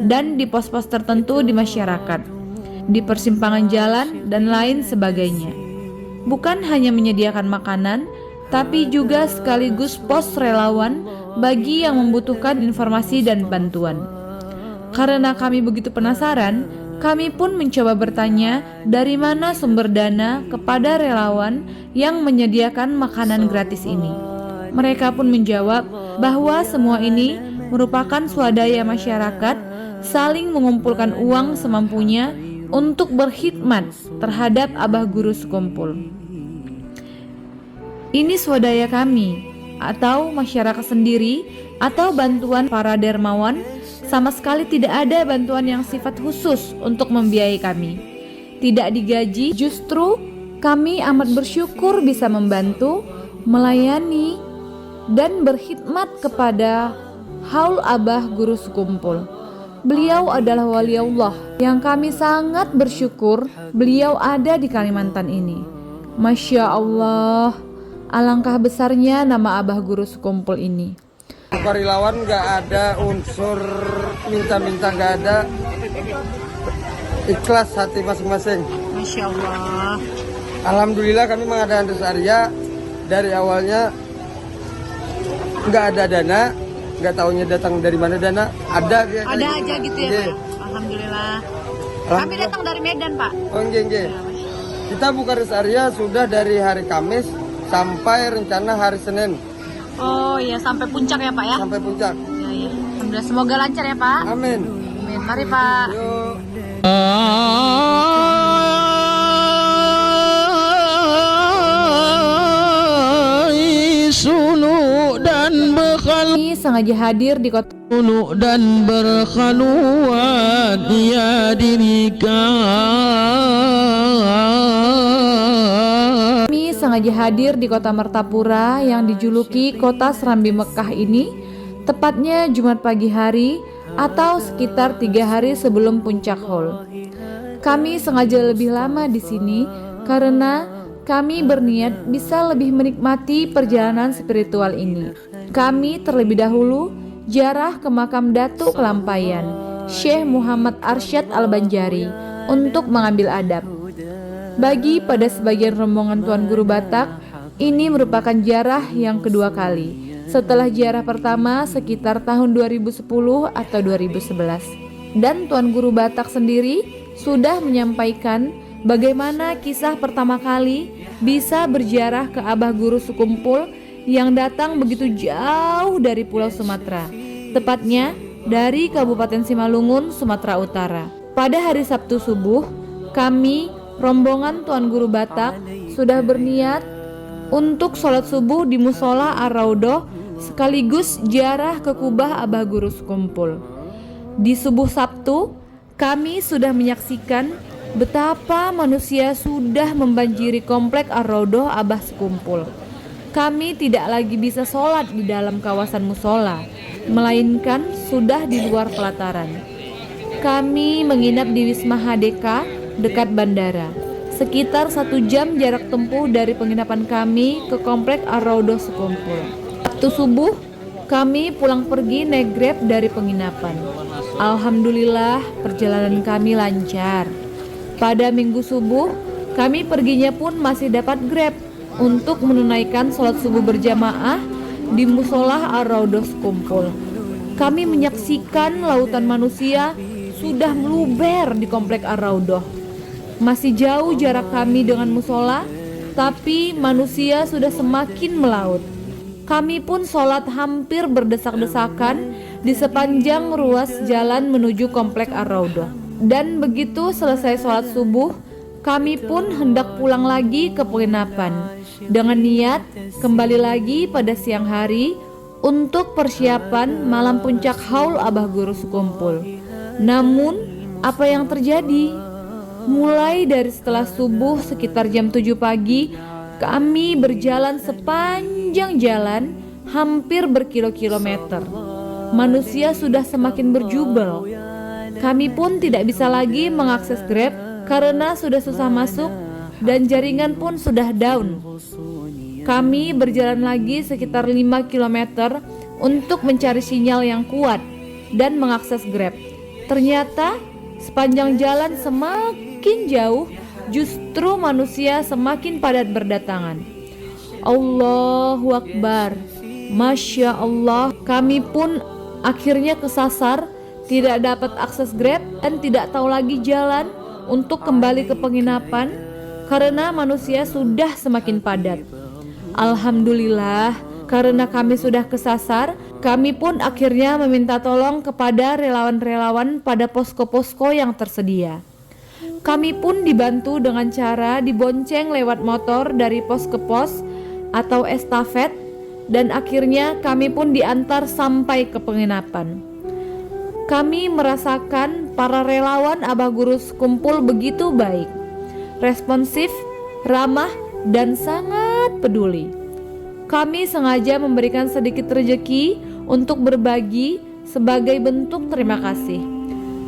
dan di pos-pos tertentu di masyarakat, di persimpangan jalan dan lain sebagainya. Bukan hanya menyediakan makanan, tapi juga sekaligus pos relawan bagi yang membutuhkan informasi dan bantuan. Karena kami begitu penasaran, kami pun mencoba bertanya dari mana sumber dana kepada relawan yang menyediakan makanan gratis ini. Mereka pun menjawab bahwa semua ini merupakan swadaya masyarakat saling mengumpulkan uang semampunya untuk berkhidmat terhadap Abah Guru Sekumpul. Ini swadaya kami atau masyarakat sendiri atau bantuan para dermawan. Sama sekali tidak ada bantuan yang sifat khusus untuk membiayai kami. Tidak digaji, justru kami amat bersyukur bisa membantu, melayani, dan berkhidmat kepada haul Abah Guru Sekumpul. Beliau adalah wali Allah yang kami sangat bersyukur beliau ada di Kalimantan ini. Masya Allah, alangkah besarnya nama Abah Guru Sekumpul ini. Relawan nggak ada unsur minta-minta, nggak ada, ikhlas hati masing-masing. Masya Allah. Alhamdulillah kami mengadakan res area dari awalnya nggak ada dana, nggak taunya datang dari mana dana, ada aja gitu ya, Pak. Alhamdulillah. Kami datang dari Medan, Pak. Oh, nggih. Kita buka res area sudah dari hari Kamis sampai rencana hari Senin. Oh iya, sampai puncak ya, Pak ya? Sampai puncak. Ya. Alhamdulillah, semoga lancar ya, Pak. Amin. Amin. Mari, Pak. Suluk dan berkhaluan, sengaja hadir di kota suluk dan berkhaluan, ya dirika. Kami sengaja hadir di kota Martapura yang dijuluki kota Serambi Mekah ini, tepatnya Jumat pagi hari atau sekitar 3 hari sebelum puncak haul. Kami sengaja lebih lama di sini karena kami berniat bisa lebih menikmati perjalanan spiritual ini. Kami terlebih dahulu ziarah ke makam Datuk Kelampayan, Syekh Muhammad Arsyad Al-Banjari untuk mengambil adab. Bagi pada sebagian rombongan Tuan Guru Batak, ini merupakan ziarah yang kedua kali, setelah ziarah pertama sekitar tahun 2010 atau 2011. Dan Tuan Guru Batak sendiri sudah menyampaikan bagaimana kisah pertama kali bisa berziarah ke Abah Guru Sekumpul yang datang begitu jauh dari Pulau Sumatera, tepatnya dari Kabupaten Simalungun, Sumatera Utara. Pada hari Sabtu subuh, kami rombongan Tuan Guru Batak sudah berniat untuk sholat subuh di Musola Ar-Raudhah sekaligus ziarah ke kubah Abah Guru Sekumpul. Di subuh Sabtu, kami sudah menyaksikan betapa manusia sudah membanjiri komplek Ar-Raudhah Abah Sekumpul. Kami tidak lagi bisa sholat di dalam kawasan musola, melainkan sudah di luar pelataran. Kami menginap di Wisma HDK dekat bandara. Sekitar 1 jam jarak tempuh dari penginapan kami ke komplek Ar-Raudhah Sekumpul. Sabtu subuh, kami pulang pergi naik Grab dari penginapan. Alhamdulillah perjalanan kami lancar. Pada minggu subuh, kami perginya pun masih dapat Grab untuk menunaikan sholat subuh berjamaah di Musola Ar-Raudhah Sekumpul. Kami menyaksikan lautan manusia sudah meluber di komplek Ar-Raudhah. Masih jauh jarak kami dengan musola, tapi manusia sudah semakin melaut. Kami pun sholat hampir berdesak-desakan di sepanjang ruas jalan menuju komplek Ar-Raudhah. Dan begitu selesai sholat subuh, kami pun hendak pulang lagi ke penginapan dengan niat kembali lagi pada siang hari untuk persiapan malam puncak haul Abah Guru Sekumpul. Namun apa yang terjadi? Mulai dari setelah subuh sekitar jam 7 pagi, kami berjalan sepanjang jalan hampir berkilo-kilometer. Manusia sudah semakin berjubel. Kami pun tidak bisa lagi mengakses Grab karena sudah susah masuk dan jaringan pun sudah down. Kami berjalan lagi sekitar 5 km untuk mencari sinyal yang kuat dan mengakses Grab. Ternyata sepanjang jalan semakin jauh, justru manusia semakin padat berdatangan. Allahu Akbar. Masya Allah, kami pun akhirnya kesasar, tidak dapat akses Grab dan tidak tahu lagi jalan untuk kembali ke penginapan karena manusia sudah semakin padat. Alhamdulillah, karena kami sudah kesasar, kami pun akhirnya meminta tolong kepada relawan-relawan pada posko-posko yang tersedia. Kami pun dibantu dengan cara dibonceng lewat motor dari pos ke pos atau estafet, dan akhirnya kami pun diantar sampai ke penginapan. Kami merasakan para relawan Abah Guru Sekumpul begitu baik, responsif, ramah, dan sangat peduli. Kami sengaja memberikan sedikit rezeki untuk berbagi sebagai bentuk terima kasih.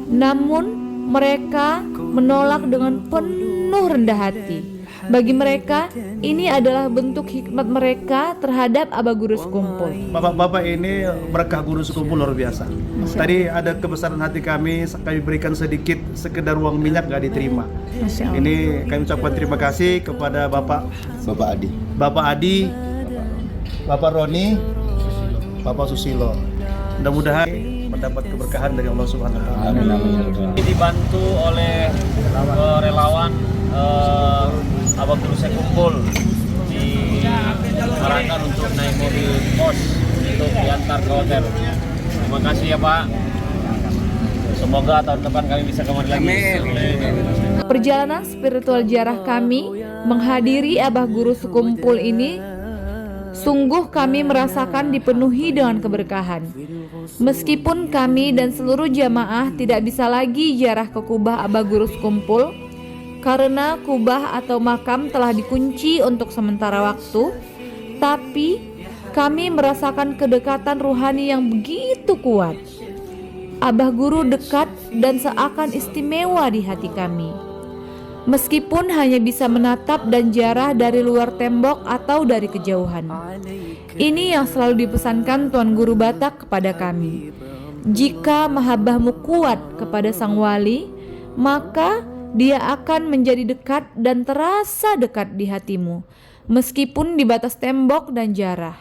Namun mereka menolak dengan penuh rendah hati. Bagi mereka, ini adalah bentuk hikmat mereka terhadap Abah Guru Sekumpul. Bapak-bapak ini berkah Guru Sekumpul luar biasa. Tadi ada kebesaran hati kami berikan sedikit, sekedar uang minyak gak diterima. Ini kami ucapkan terima kasih kepada Bapak Adi, Bapak Roni, Bapak Susilo. Mudah-mudahan mendapat keberkahan dari Allah Subhanahu wa taala. Dibantu oleh relawan Abah Guru Sekumpul diarahkan untuk naik mobil pos untuk diantar ke hotel. Terima kasih ya Pak. Semoga tahun depan kami bisa kembali lagi. Perjalanan spiritual ziarah kami menghadiri Abah Guru Sekumpul ini sungguh kami merasakan dipenuhi dengan keberkahan. Meskipun kami dan seluruh jamaah tidak bisa lagi ziarah ke kubah Abah Guru Sekumpul karena kubah atau makam telah dikunci untuk sementara waktu, tapi kami merasakan kedekatan ruhani yang begitu kuat. Abah Guru dekat dan seakan istimewa di hati kami. Meskipun hanya bisa menatap dan ziarah dari luar tembok atau dari kejauhan. Ini yang selalu dipesankan Tuan Guru Batak kepada kami. Jika mahabbahmu kuat kepada Sang Wali, maka Dia akan menjadi dekat dan terasa dekat di hatimu, meskipun di batas tembok dan jarak.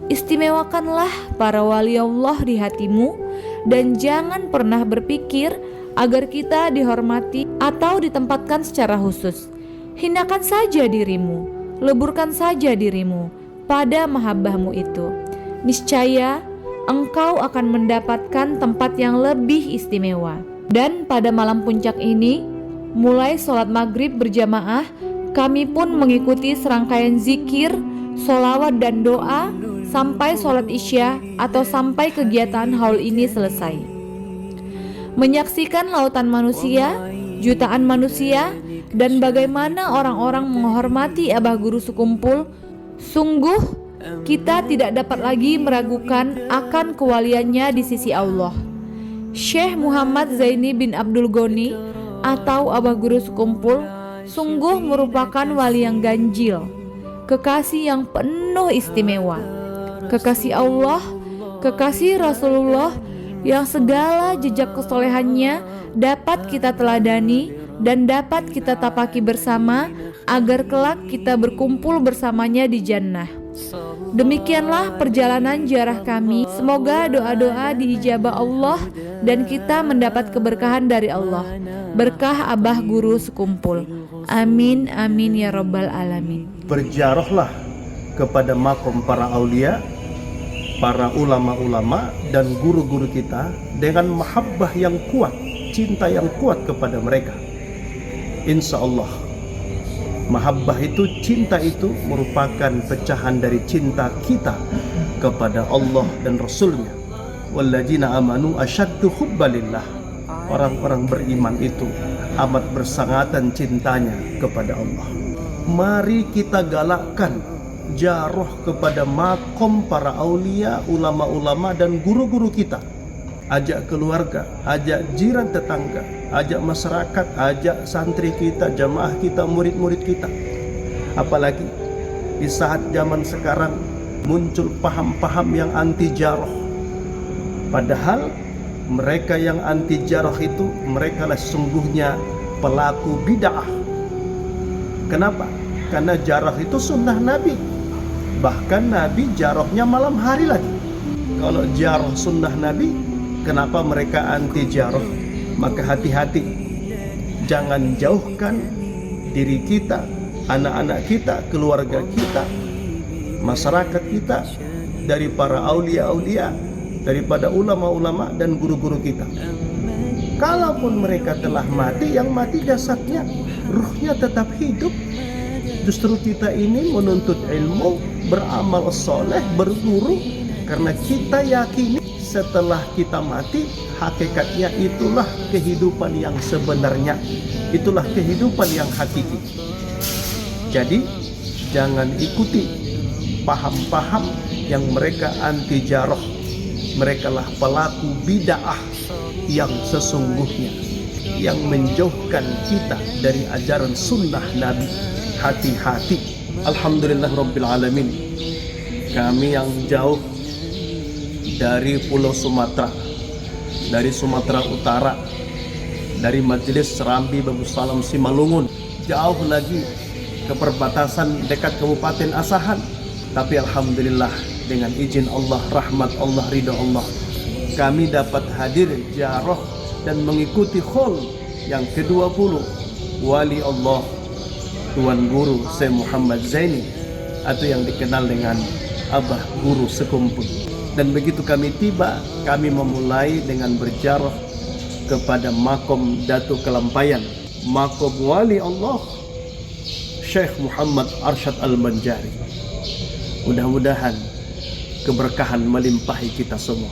Istimewakanlah para wali Allah di hatimu dan jangan pernah berpikir agar kita dihormati atau ditempatkan secara khusus. Hinakan saja dirimu, leburkan saja dirimu pada mahabbahmu itu. Niscaya engkau akan mendapatkan tempat yang lebih istimewa. Dan pada malam puncak ini, mulai sholat maghrib berjamaah, kami pun mengikuti serangkaian zikir, sholawat dan doa sampai sholat isya atau sampai kegiatan haul ini selesai. Menyaksikan lautan manusia, jutaan manusia, dan bagaimana orang-orang menghormati Abah Guru Sekumpul, sungguh kita tidak dapat lagi meragukan akan kewaliannya di sisi Allah. Syekh Muhammad Zaini bin Abdul Ghani atau Abah Guru Sekumpul sungguh merupakan wali yang ganjil, kekasih yang penuh istimewa, kekasih Allah, kekasih Rasulullah yang segala jejak kesolehannya dapat kita teladani dan dapat kita tapaki bersama agar kelak kita berkumpul bersamanya di jannah. Demikianlah perjalanan ziarah kami. Semoga doa-doa diijabah Allah dan kita mendapat keberkahan dari Allah. Berkah Abah Guru Sekumpul. Amin amin ya rabbal alamin. Berziarahlah kepada makom para aulia, para ulama-ulama dan guru-guru kita dengan mahabbah yang kuat, cinta yang kuat kepada mereka. Insya Allah mahabbah itu, cinta itu merupakan pecahan dari cinta kita kepada Allah dan Rasulnya. Walladzina amanu asyaddu hubbalillah. Orang-orang beriman itu amat bersangatan cintanya kepada Allah. Mari kita galakkan ziarah kepada makom para aulia, ulama-ulama dan guru-guru kita. Ajak keluarga, ajak jiran tetangga, ajak masyarakat, ajak santri kita, jamaah kita, murid-murid kita. Apalagi di saat zaman sekarang muncul paham-paham yang anti ziarah. Padahal mereka yang anti ziarah itu, mereka lah sesungguhnya pelaku bid'ah. Kenapa? Karena ziarah itu sunnah Nabi. Bahkan Nabi ziarahnya malam hari lagi. Kalau ziarah sunnah Nabi, kenapa mereka anti ziarah? Maka hati-hati, jangan jauhkan diri kita, anak-anak kita, keluarga kita, masyarakat kita dari para aulia-aulia, daripada ulama-ulama dan guru-guru kita. Kalaupun mereka telah mati, yang mati jasadnya, ruhnya tetap hidup. Justru kita ini menuntut ilmu, beramal soleh, berguru, karena kita yakini setelah kita mati, hakikatnya itulah kehidupan yang sebenarnya, itulah kehidupan yang hakiki. Jadi jangan ikuti paham-paham yang mereka anti ziarah. Mereka lah pelaku bid'ah yang sesungguhnya, yang menjauhkan kita dari ajaran sunnah Nabi. Hati-hati. Alhamdulillah Rabbil Alamin, kami yang jauh dari Pulau Sumatera, dari Sumatera Utara, dari Majelis Serambi Babusalam Simalungun, jauh lagi ke perbatasan dekat Kabupaten Asahan. Tapi alhamdulillah dengan izin Allah, rahmat Allah, ridha Allah, kami dapat hadir ziarah dan mengikuti haul yang ke-20 Wali Allah Tuan Guru Syekh Muhammad Zaini, atau yang dikenal dengan Abah Guru Sekumpul. Dan begitu kami tiba, kami memulai dengan berziarah kepada makom Datuk Kelampayan, makom Wali Allah Syekh Muhammad Arsyad Al-Banjari. Mudah-mudahan keberkahan melimpahi kita semua.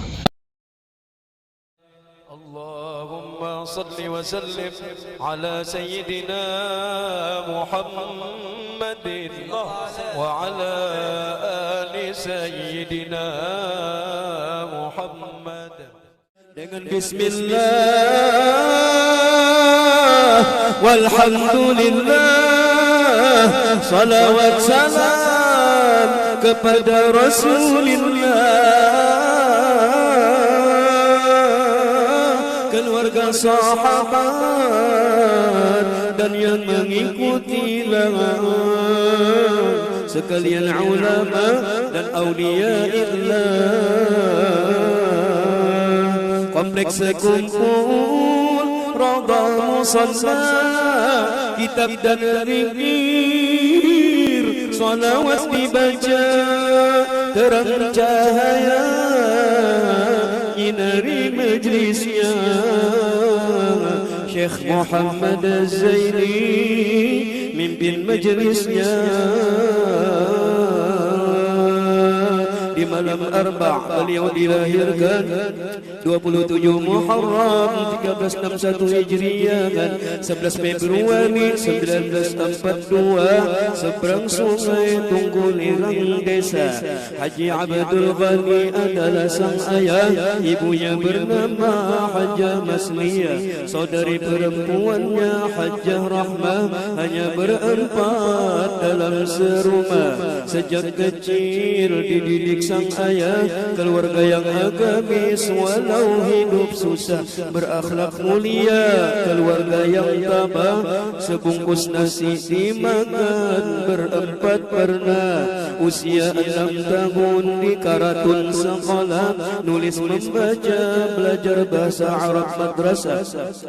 Allahumma salli wa sallim ala sayyidina Muhammadin wa ala ali sayyidina Muhammad. Dengan bismillah walhamdulillah, salawat salam kepada Rasulullah, keluarga sahabat dan yang mengikuti lawan, sekalian ulama dan aulia illah, kompleks sekumpul Raudha Musalla, kitab dan zikir, salawat dibaca, terang cahaya nyinari majlisnya. Syekh Muhammad Az-Zaini mimpin majlisnya. Di malam Arba' beliau dilahirkan 27 Muharram 1361 Hijriah kan, 11 Februari 1942 seberang sungai Tunggul Irang Desa. Haji Abdul Ghani adalah sang ayah, ibunya bernama Hajjah Masliyah, saudari perempuannya Hajjah Rahmah, hanya berempat dalam serumah. Sejak kecil dididik sang ayah, keluarga yang agamis walau hidup susah, berakhlak mulia, keluarga yang tabah, sebungkus nasi dimakan berempat pernah. Usia 6 tahun di Karatun sekolah, nulis membaca, belajar bahasa Arab madrasah.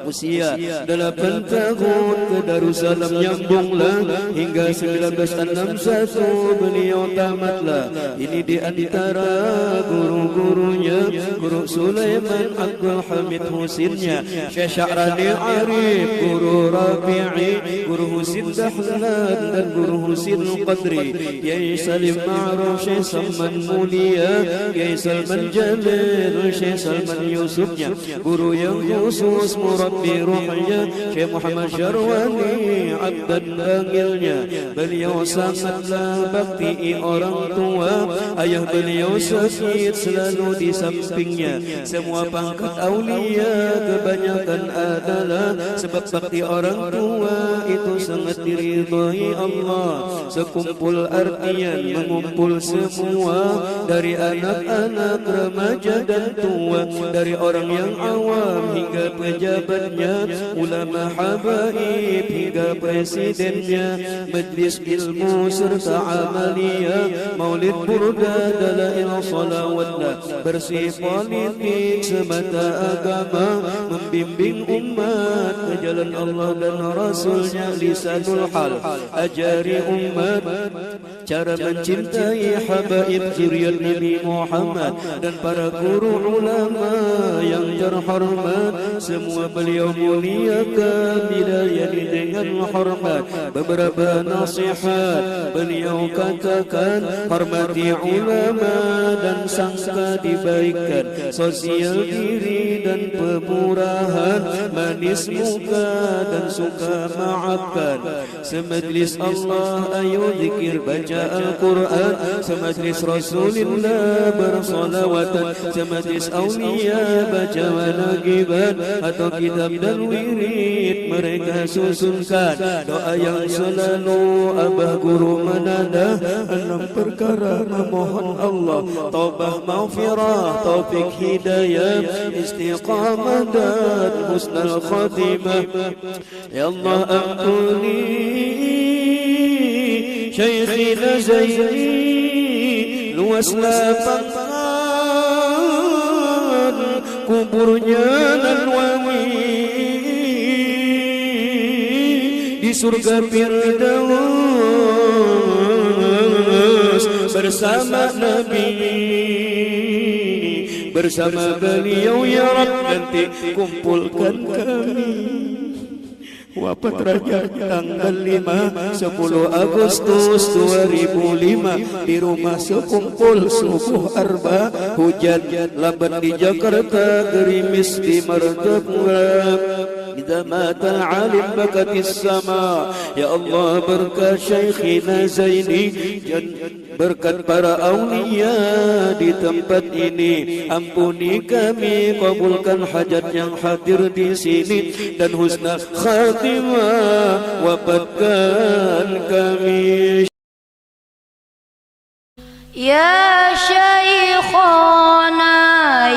Usia 8 tahun ke Darussalam nyambunglah, hingga 1961 beliau tamatlah. Ini di antara guru-gurunya, Guru Sulaiman Abdul Hamid Husinnya, Syekh Sya'rani Arif, Guru Rabi'i, Guru Husin Dahlan dan Guru Husin Qadri, Kiai Salim Ma'ruf, Syekh Salman Mulia, Kiai Salman Jalil, Syekh Salman Yusufnya, guru yang khusus murabbi ruhnya, Syekh Muhammad Syarwani Abdan panggilnya. Beliau sangatlah bakti orang tua, ayah beliau sakit selalu di sampingnya. Semua pangkat aulia kebanyakan adalah sebab bakti orang tua itu sangat diridhai Allah. Sekumpul artian mengumpul semua, dari anak-anak, remaja dan tua, dari orang yang awam hingga pejabatnya, ulama habaib hingga presidennya, majlis ilmu serta amalia, maulid burda, dalail salawatlah, bersih politik semata agama, membimbing umat ke jalan Allah dan Rasulnya, lisanul hal, ajari umat cara mencintai habaib zuriat Nabi Muhammad dan para guru ulama yang terhormat. Semua beliau muliakan dilayani dengan hormat. Beberapa nasihat beliau katakan, hormati ulama dan sangka dibaikan, sosial diri dan pemurahan, manis muka dan suka maafkan. Semajlis Allah ayo zikir baca baca Al-Quran, semajlis Rasulullah bersolawatan, semajlis aulia baca manaqiban atau kitab dan wirid mereka susunkan. Doa yang selalu abah guru menanda, 6 perkara memohon Allah, taubah maghfirah, taufik hidayah, istiqamah dan husnul khatimah. Ya Allah ampuni Syekhina Zaini, luas lapangan kuburnya nan wangi di surga Firdaus bersama Nabi, bersama beliau ya Rabb, nanti kumpulkan kami. Wafat Raja tanggal 5 10 Agustus 2005 di rumah sekumpul subuh arba, hujan lambat di Jakarta, gerimis di Martapura. Idza mata alim bakatis sama. Ya Allah berkat Syekhina Zaini, berkat para aulia di tempat ini, ampuni kami, kabulkan hajat yang hadir di sini, dan husna khatimah wafatkan kami. Ya Syekhana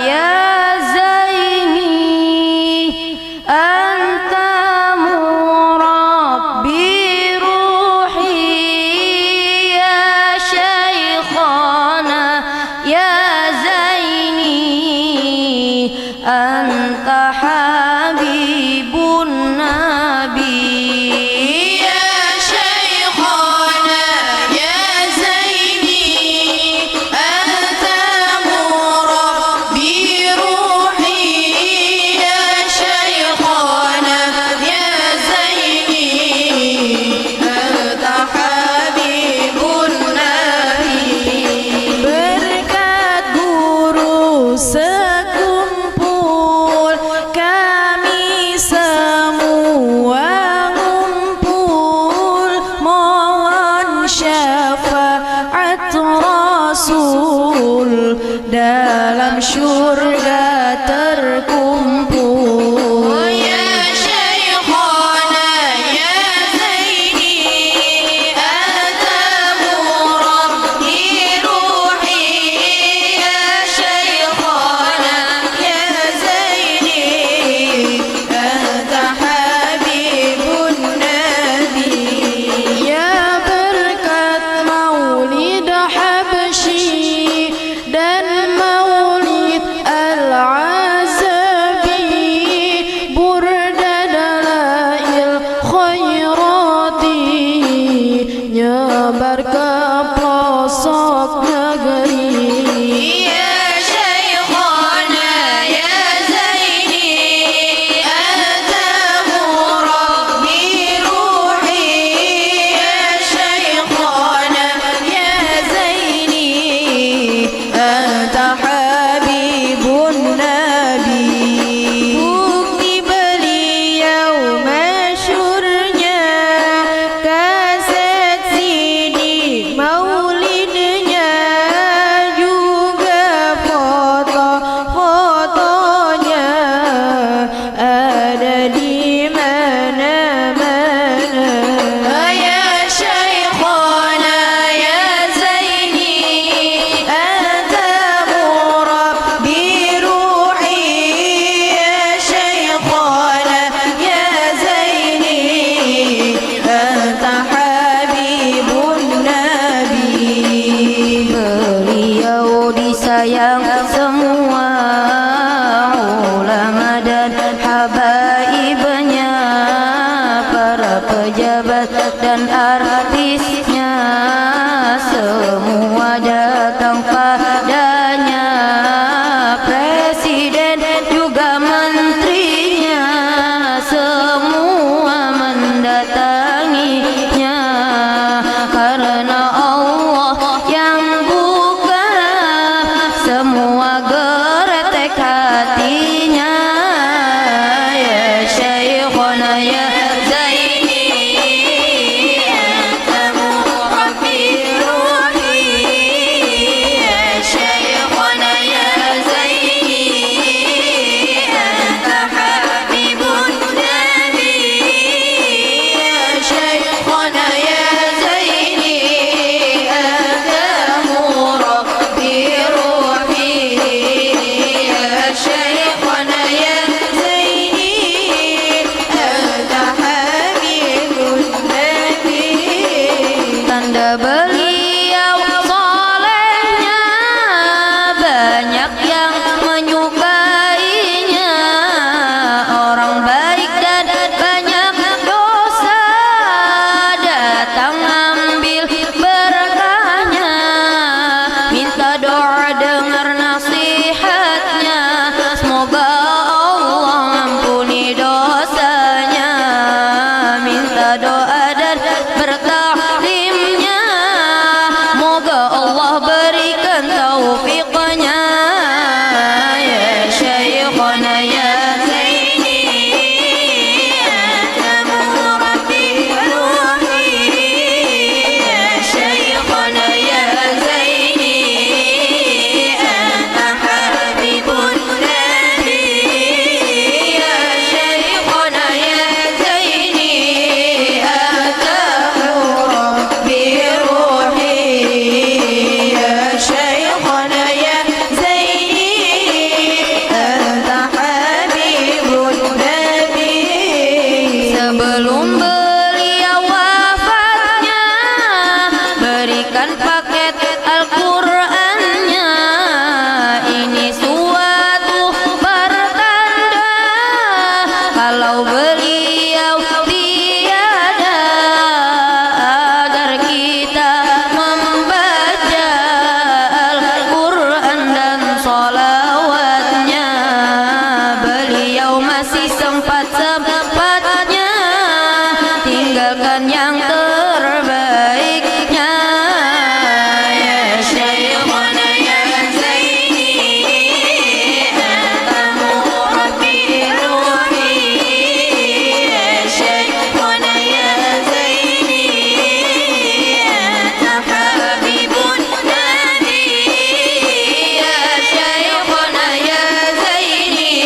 ya Anta habibun nabi, ya Syekhana ya Zaini, anta murabbi ruhi, ya Syekhana ya Zaini, anta habibun nabi. Berkat guru dalam syurga terkumpul. Ya Syekhana ya Zaini, anta murabbi ruhi, ya Syekhana ya Zaini, anta habibun nabi. Ya berkat maulid habsyi dan maulid al-azabi, burda dalail khairati, nyebar ke pelosok negeri. Ya Syekhana ya Zaini, anta murabbi ruhi, ya Syekhana ya Zaini, anta habibun nabi. Bukti beliau masyurnya, kaset CD maulidnya, juga foto-fotonya ada di mana-mana. Ya Syekhana ya Zaini, anta murabbi ruhi, ya Syekhana ya Zaini, anta habibun nabi. Beliau disayang semua ulama dan habaibnya, para pejabat dan artisnya, semua datang padanya, presiden juga menterinya, semua mendatanginya, karena Allah yang buka semua taufiqnya ya Syekhana ya Zaini anta murabbi ruhi ya Syekhana ya Zaini anta habibun nabi ya Syekhana ya Zaini anta murabbi ruhi ya Syekhana ya Zaini anta habibun nabi. Sebelum beliau wafatnya berikan paket Al-Qur'annya, ini suatu pertanda kalau beliau tiada, agar kita membaca Al-Quran dan sholawatnya. Beliau masih sempat-sempatnya tinggalkan yang terbaiknya ya Syekhana ya Zaini anta murabbi ruhi ya Syekhana ya Zaini anta habibun nabi ya Syekhana ya Zaini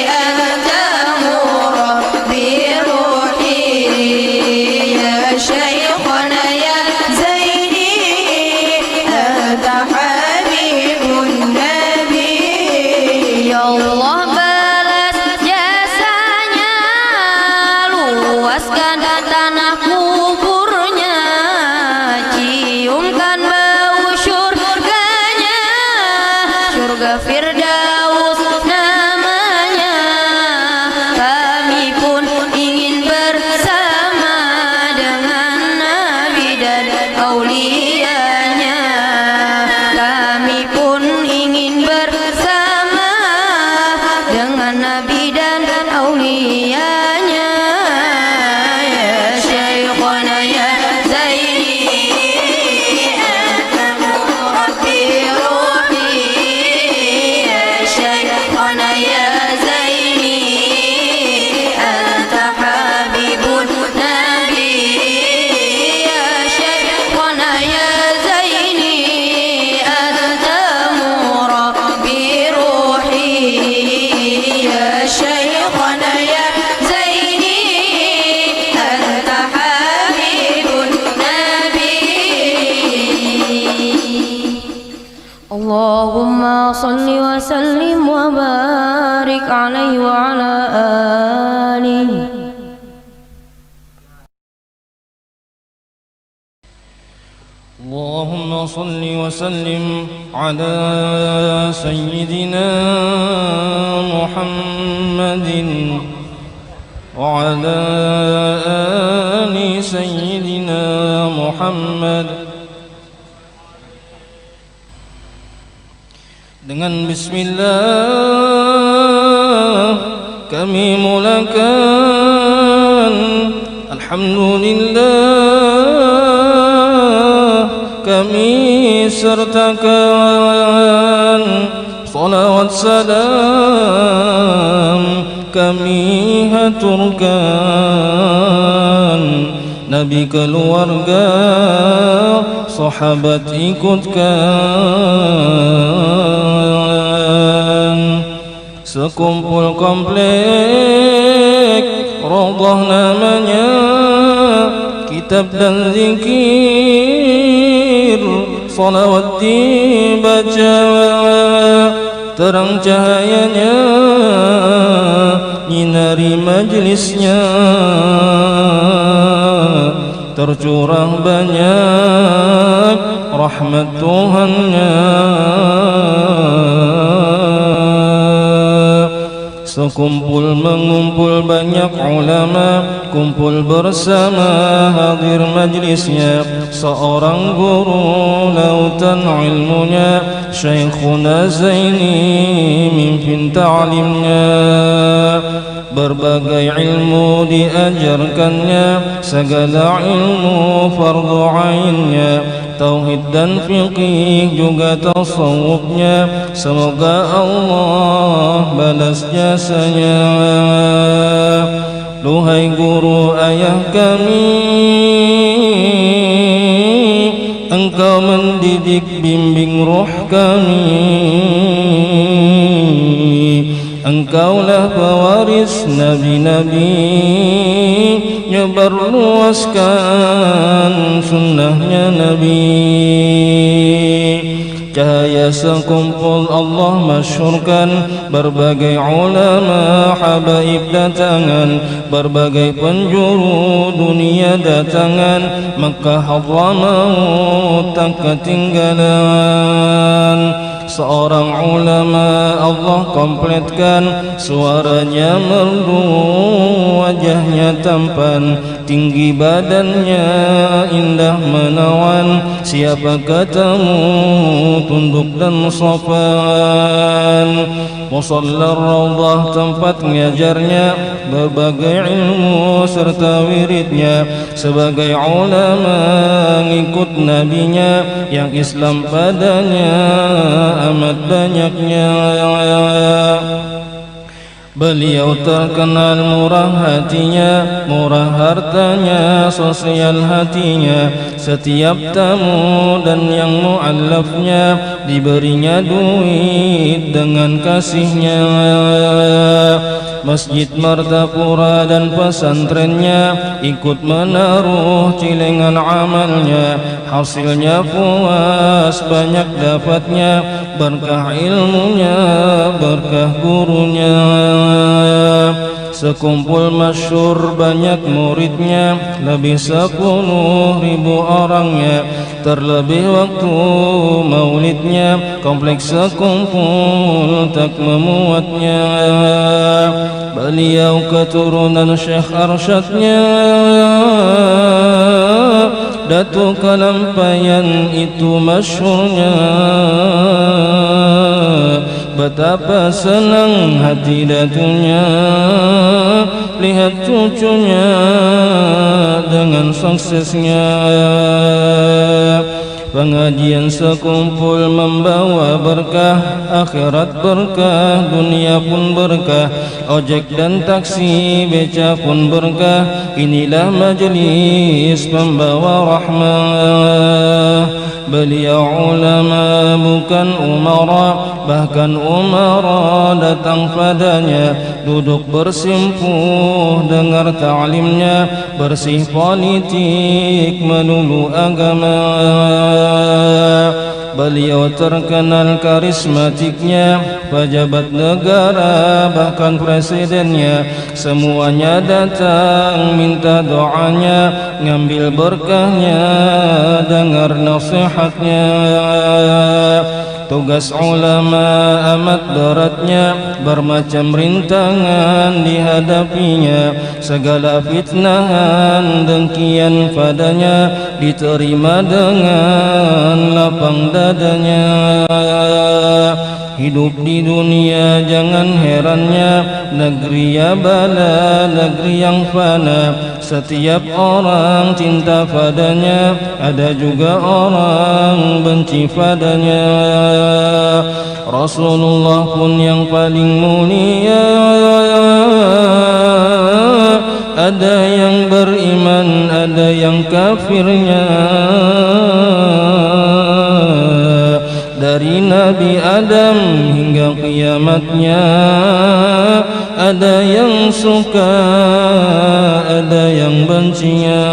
anta murabbi ruhi ya Syekhana ya Zaini anta habibun nabi. Ya Allah balas jasanya, luaskan tanah kuburnya, ciumkan bau syurganya, syurga Firdaus namanya. Kami pun ingin bersama dengan Nabi dan aulianya. Kami pun ingin bersama dengan Nabi dan aulianya ya Syekhana ya Zaini anta murabbi ruhi ya Syekhana ya Zaini anta habibun nabi ya Syekhana ya Zaini anta murabbi ruhi ya Syekhana ya Zaini anta habibun nabi. Allahumma salli wa sallim wa barik alaihi wa ala alihi. اللهم صل وسلم على سيدنا محمد وعلى آل سيدنا محمد. Dengan bismillah kami mulakan, alhamdulillah kami sertakan, salawat salam kami haturkan, Nabi keluarga sahabat ikutkan, sekumpul komplek Raudhah namanya, kitab dan zikir, salawat dibaca, terang cahayanya nyinari majlisnya, tercurah banyak rahmat Tuhannya. Sekumpul mengumpul banyak ulama, kumpul bersama hadir majlisnya, seorang guru lautan ilmunya, Syekhuna Zaini mimpin ta'limnya. Berbagai ilmu diajarkannya, segala ilmu fardu ainnya, tauhid dan fiqih juga tasawufnya. Semoga Allah balas jasanya. Duhai guru ayah kami, Engkau mendidik bimbing roh kami. Engkaulah pewaris nabi-nabi, nyebar luaskan sunnahnya Nabi. Cahaya sekumpul Allah masyhurkan, berbagai ulama habaib datangan, berbagai penjuru dunia datangan, Mekah Hadramaut tak ketinggalan. Seorang ulama Allah kompletkan, suaranya merdu, wajahnya tampan, tinggi badannya indah menawan. Siapa ketemu tunduk dan sopan. Musalla Raudhah tempat ngajarnya, berbagai ilmu serta wiridnya. Sebagai ulama ngikut nabinya, yang Islam padanya amat banyaknya. Beliau terkenal murah hatinya, murah hartanya, sosial hatinya. Setiap tamu dan yang mu'allafnya diberinya duit dengan kasihnya. Masjid Martapura dan pesantrennya ikut menaruh cilengan amalnya. Hasilnya puas banyak dapatnya, berkah ilmunya, berkah gurunya. Sekumpul masyhur banyak muridnya, lebih 10.000 orangnya. Terlebih waktu maulidnya, kompleks sekumpul tak memuatnya. Beliau keturunan Syekh Arsyadnya, Datuk Kalampayan itu masyhurnya. Betapa senang hati datunya lihat cucunya dengan suksesnya. Pengajian sekumpul membawa berkah, akhirat berkah, dunia pun berkah. Ojek dan taksi beca pun berkah. Inilah majelis pembawa rahmah. Beliau ulama bukan umara, bahkan umara datang padanya. Duduk bersimpuh dengar ta'limnya, bersih politik melulu agama. Beliau terkenal karismatiknya, pejabat negara bahkan presidennya. Semuanya datang minta doanya, ngambil berkahnya, dengar nasihatnya. Tugas ulama amat beratnya, bermacam rintangan dihadapinya. Segala fitnahan dengkian padanya, diterima dengan lapang dadanya. Hidup di dunia jangan herannya, negeri ya bala, negeri yang fana. Setiap orang cinta padanya, ada juga orang benci padanya. Rasulullah pun yang paling mulia, ada yang beriman, ada yang kafirnya. Dari Nabi Adam hingga kiamatnya, ada yang suka, ada yang bencinya.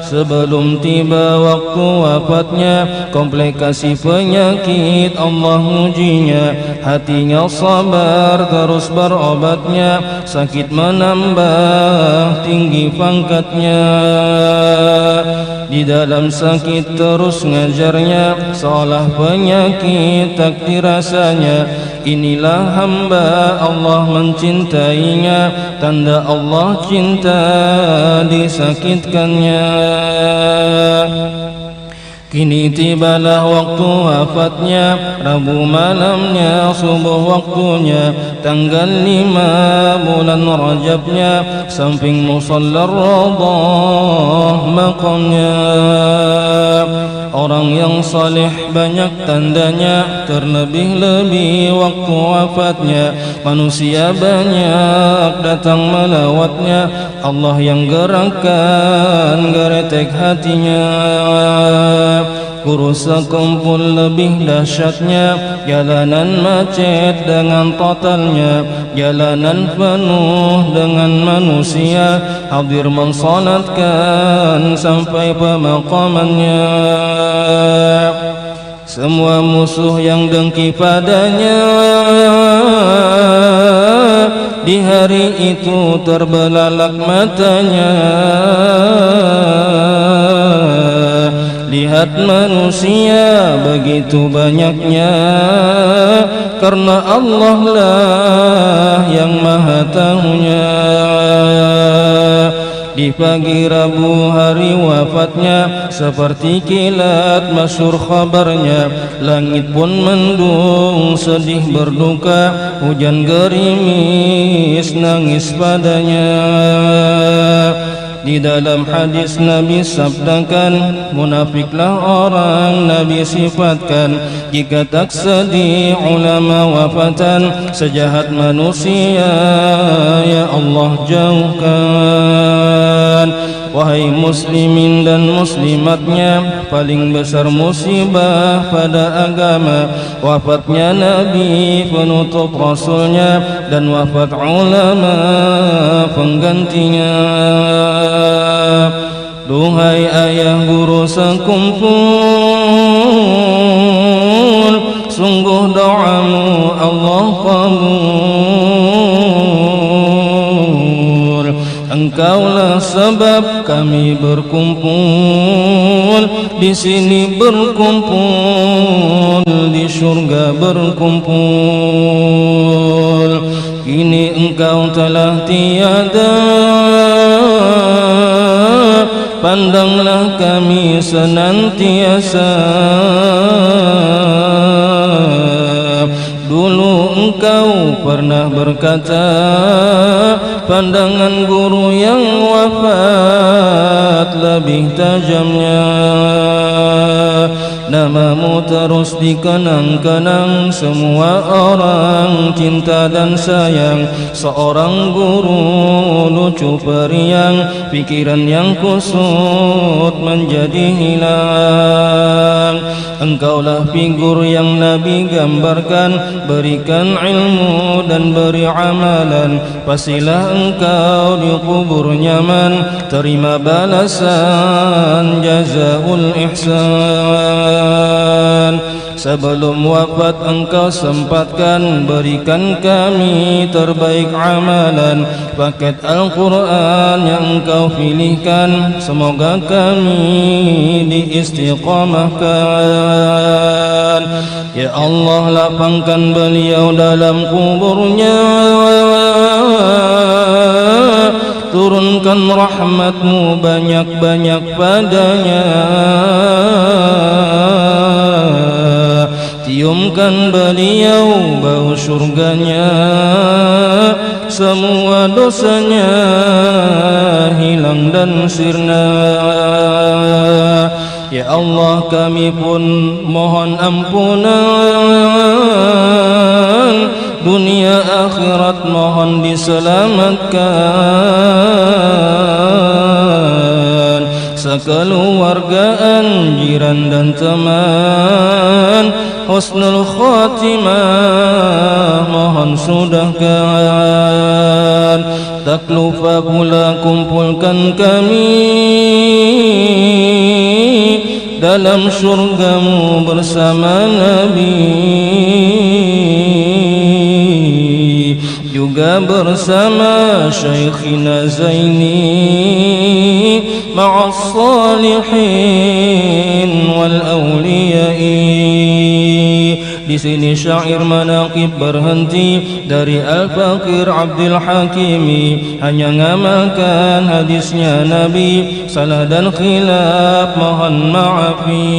Sebelum tiba waktu wafatnya, komplikasi penyakit Allah ujinya. Hatinya sabar terus berobatnya, sakit menambah tinggi pangkatnya. Di dalam sakit terus ngajarnya, seolah penyakit tak dirasanya. Inilah hamba Allah mencintainya, tanda Allah cinta disakitkannya. Kini tibalah waktu wafatnya, Rabu malamnya, subuh waktunya, tanggal 5 bulan Rajabnya, samping musalla Raudhah maqamnya. Orang yang saleh banyak tandanya, terlebih-lebih waktu wafatnya. Manusia banyak datang melawatnya, Allah yang gerakkan geretek hatinya. Guru sekumpul lebih dahsyatnya, jalanan macet dengan totalnya, jalanan penuh dengan manusia, hadir mensalatkan sampai pemakamannya. Semua musuh yang dengki padanya di hari itu terbelalak matanya. Lihat manusia begitu banyaknya, karena Allah lah yang maha tahunya. Di pagi Rabu hari wafatnya, seperti kilat masyhur kabarnya. Langit pun mendung sedih berduka, hujan gerimis nangis padanya. Di dalam hadis Nabi sabdakan, munafiklah orang Nabi sifatkan. Jika tak sedih ulama wafatan, sejahat manusia ya Allah jauhkan. Wahai muslimin dan muslimatnya, paling besar musibah pada agama wafatnya Nabi penutup rasulnya, dan wafat ulama penggantinya. Duhai ayah guru sekumpul, sungguh doamu Allah kabul. Engkaulah sebab kami berkumpul di sini, berkumpul di surga berkumpul. Kini engkau telah tiada, pandanglah kami senantiasa. Dulu engkau pernah berkata, pandangan guru yang wafat lebih tajamnya. Namamu terus dikenang-kenang, semua orang cinta dan sayang. Seorang guru lucu periang, pikiran yang kusut menjadi hilang. Engkaulah figur yang Nabi gambarkan, berikan ilmu dan beri amalan. Pastilah engkau di kubur nyaman, terima balasan jazaul ihsan. Sebelum wafat engkau sempatkan, berikan kami terbaik amalan. Paket Al-Quran yang engkau pilihkan, semoga kami diistiqamahkan. Ya Allah, lapangkan beliau dalam kuburnya, turunkan rahmatmu banyak-banyak padanya. Ciumkan beliau bau surganya, semua dosanya hilang dan sirna. Ya Allah, kami pun mohon ampunan, dunia akhirat mohon diselamatkan. Sekeluargaan, jiran dan teman, husnul khatimah mohon sudahkan. Tak lupa pula kumpulkan kami dalam syurgamu bersama Nabi, juga bersama Syekhina Zaini ma'as salihin wal awliya'i. Di sini syair manaqib berhenti dari Al-Faqir Abdul Hakimi, hanya ngamakan hadisnya Nabi, salah dan khilaf mohon maafi.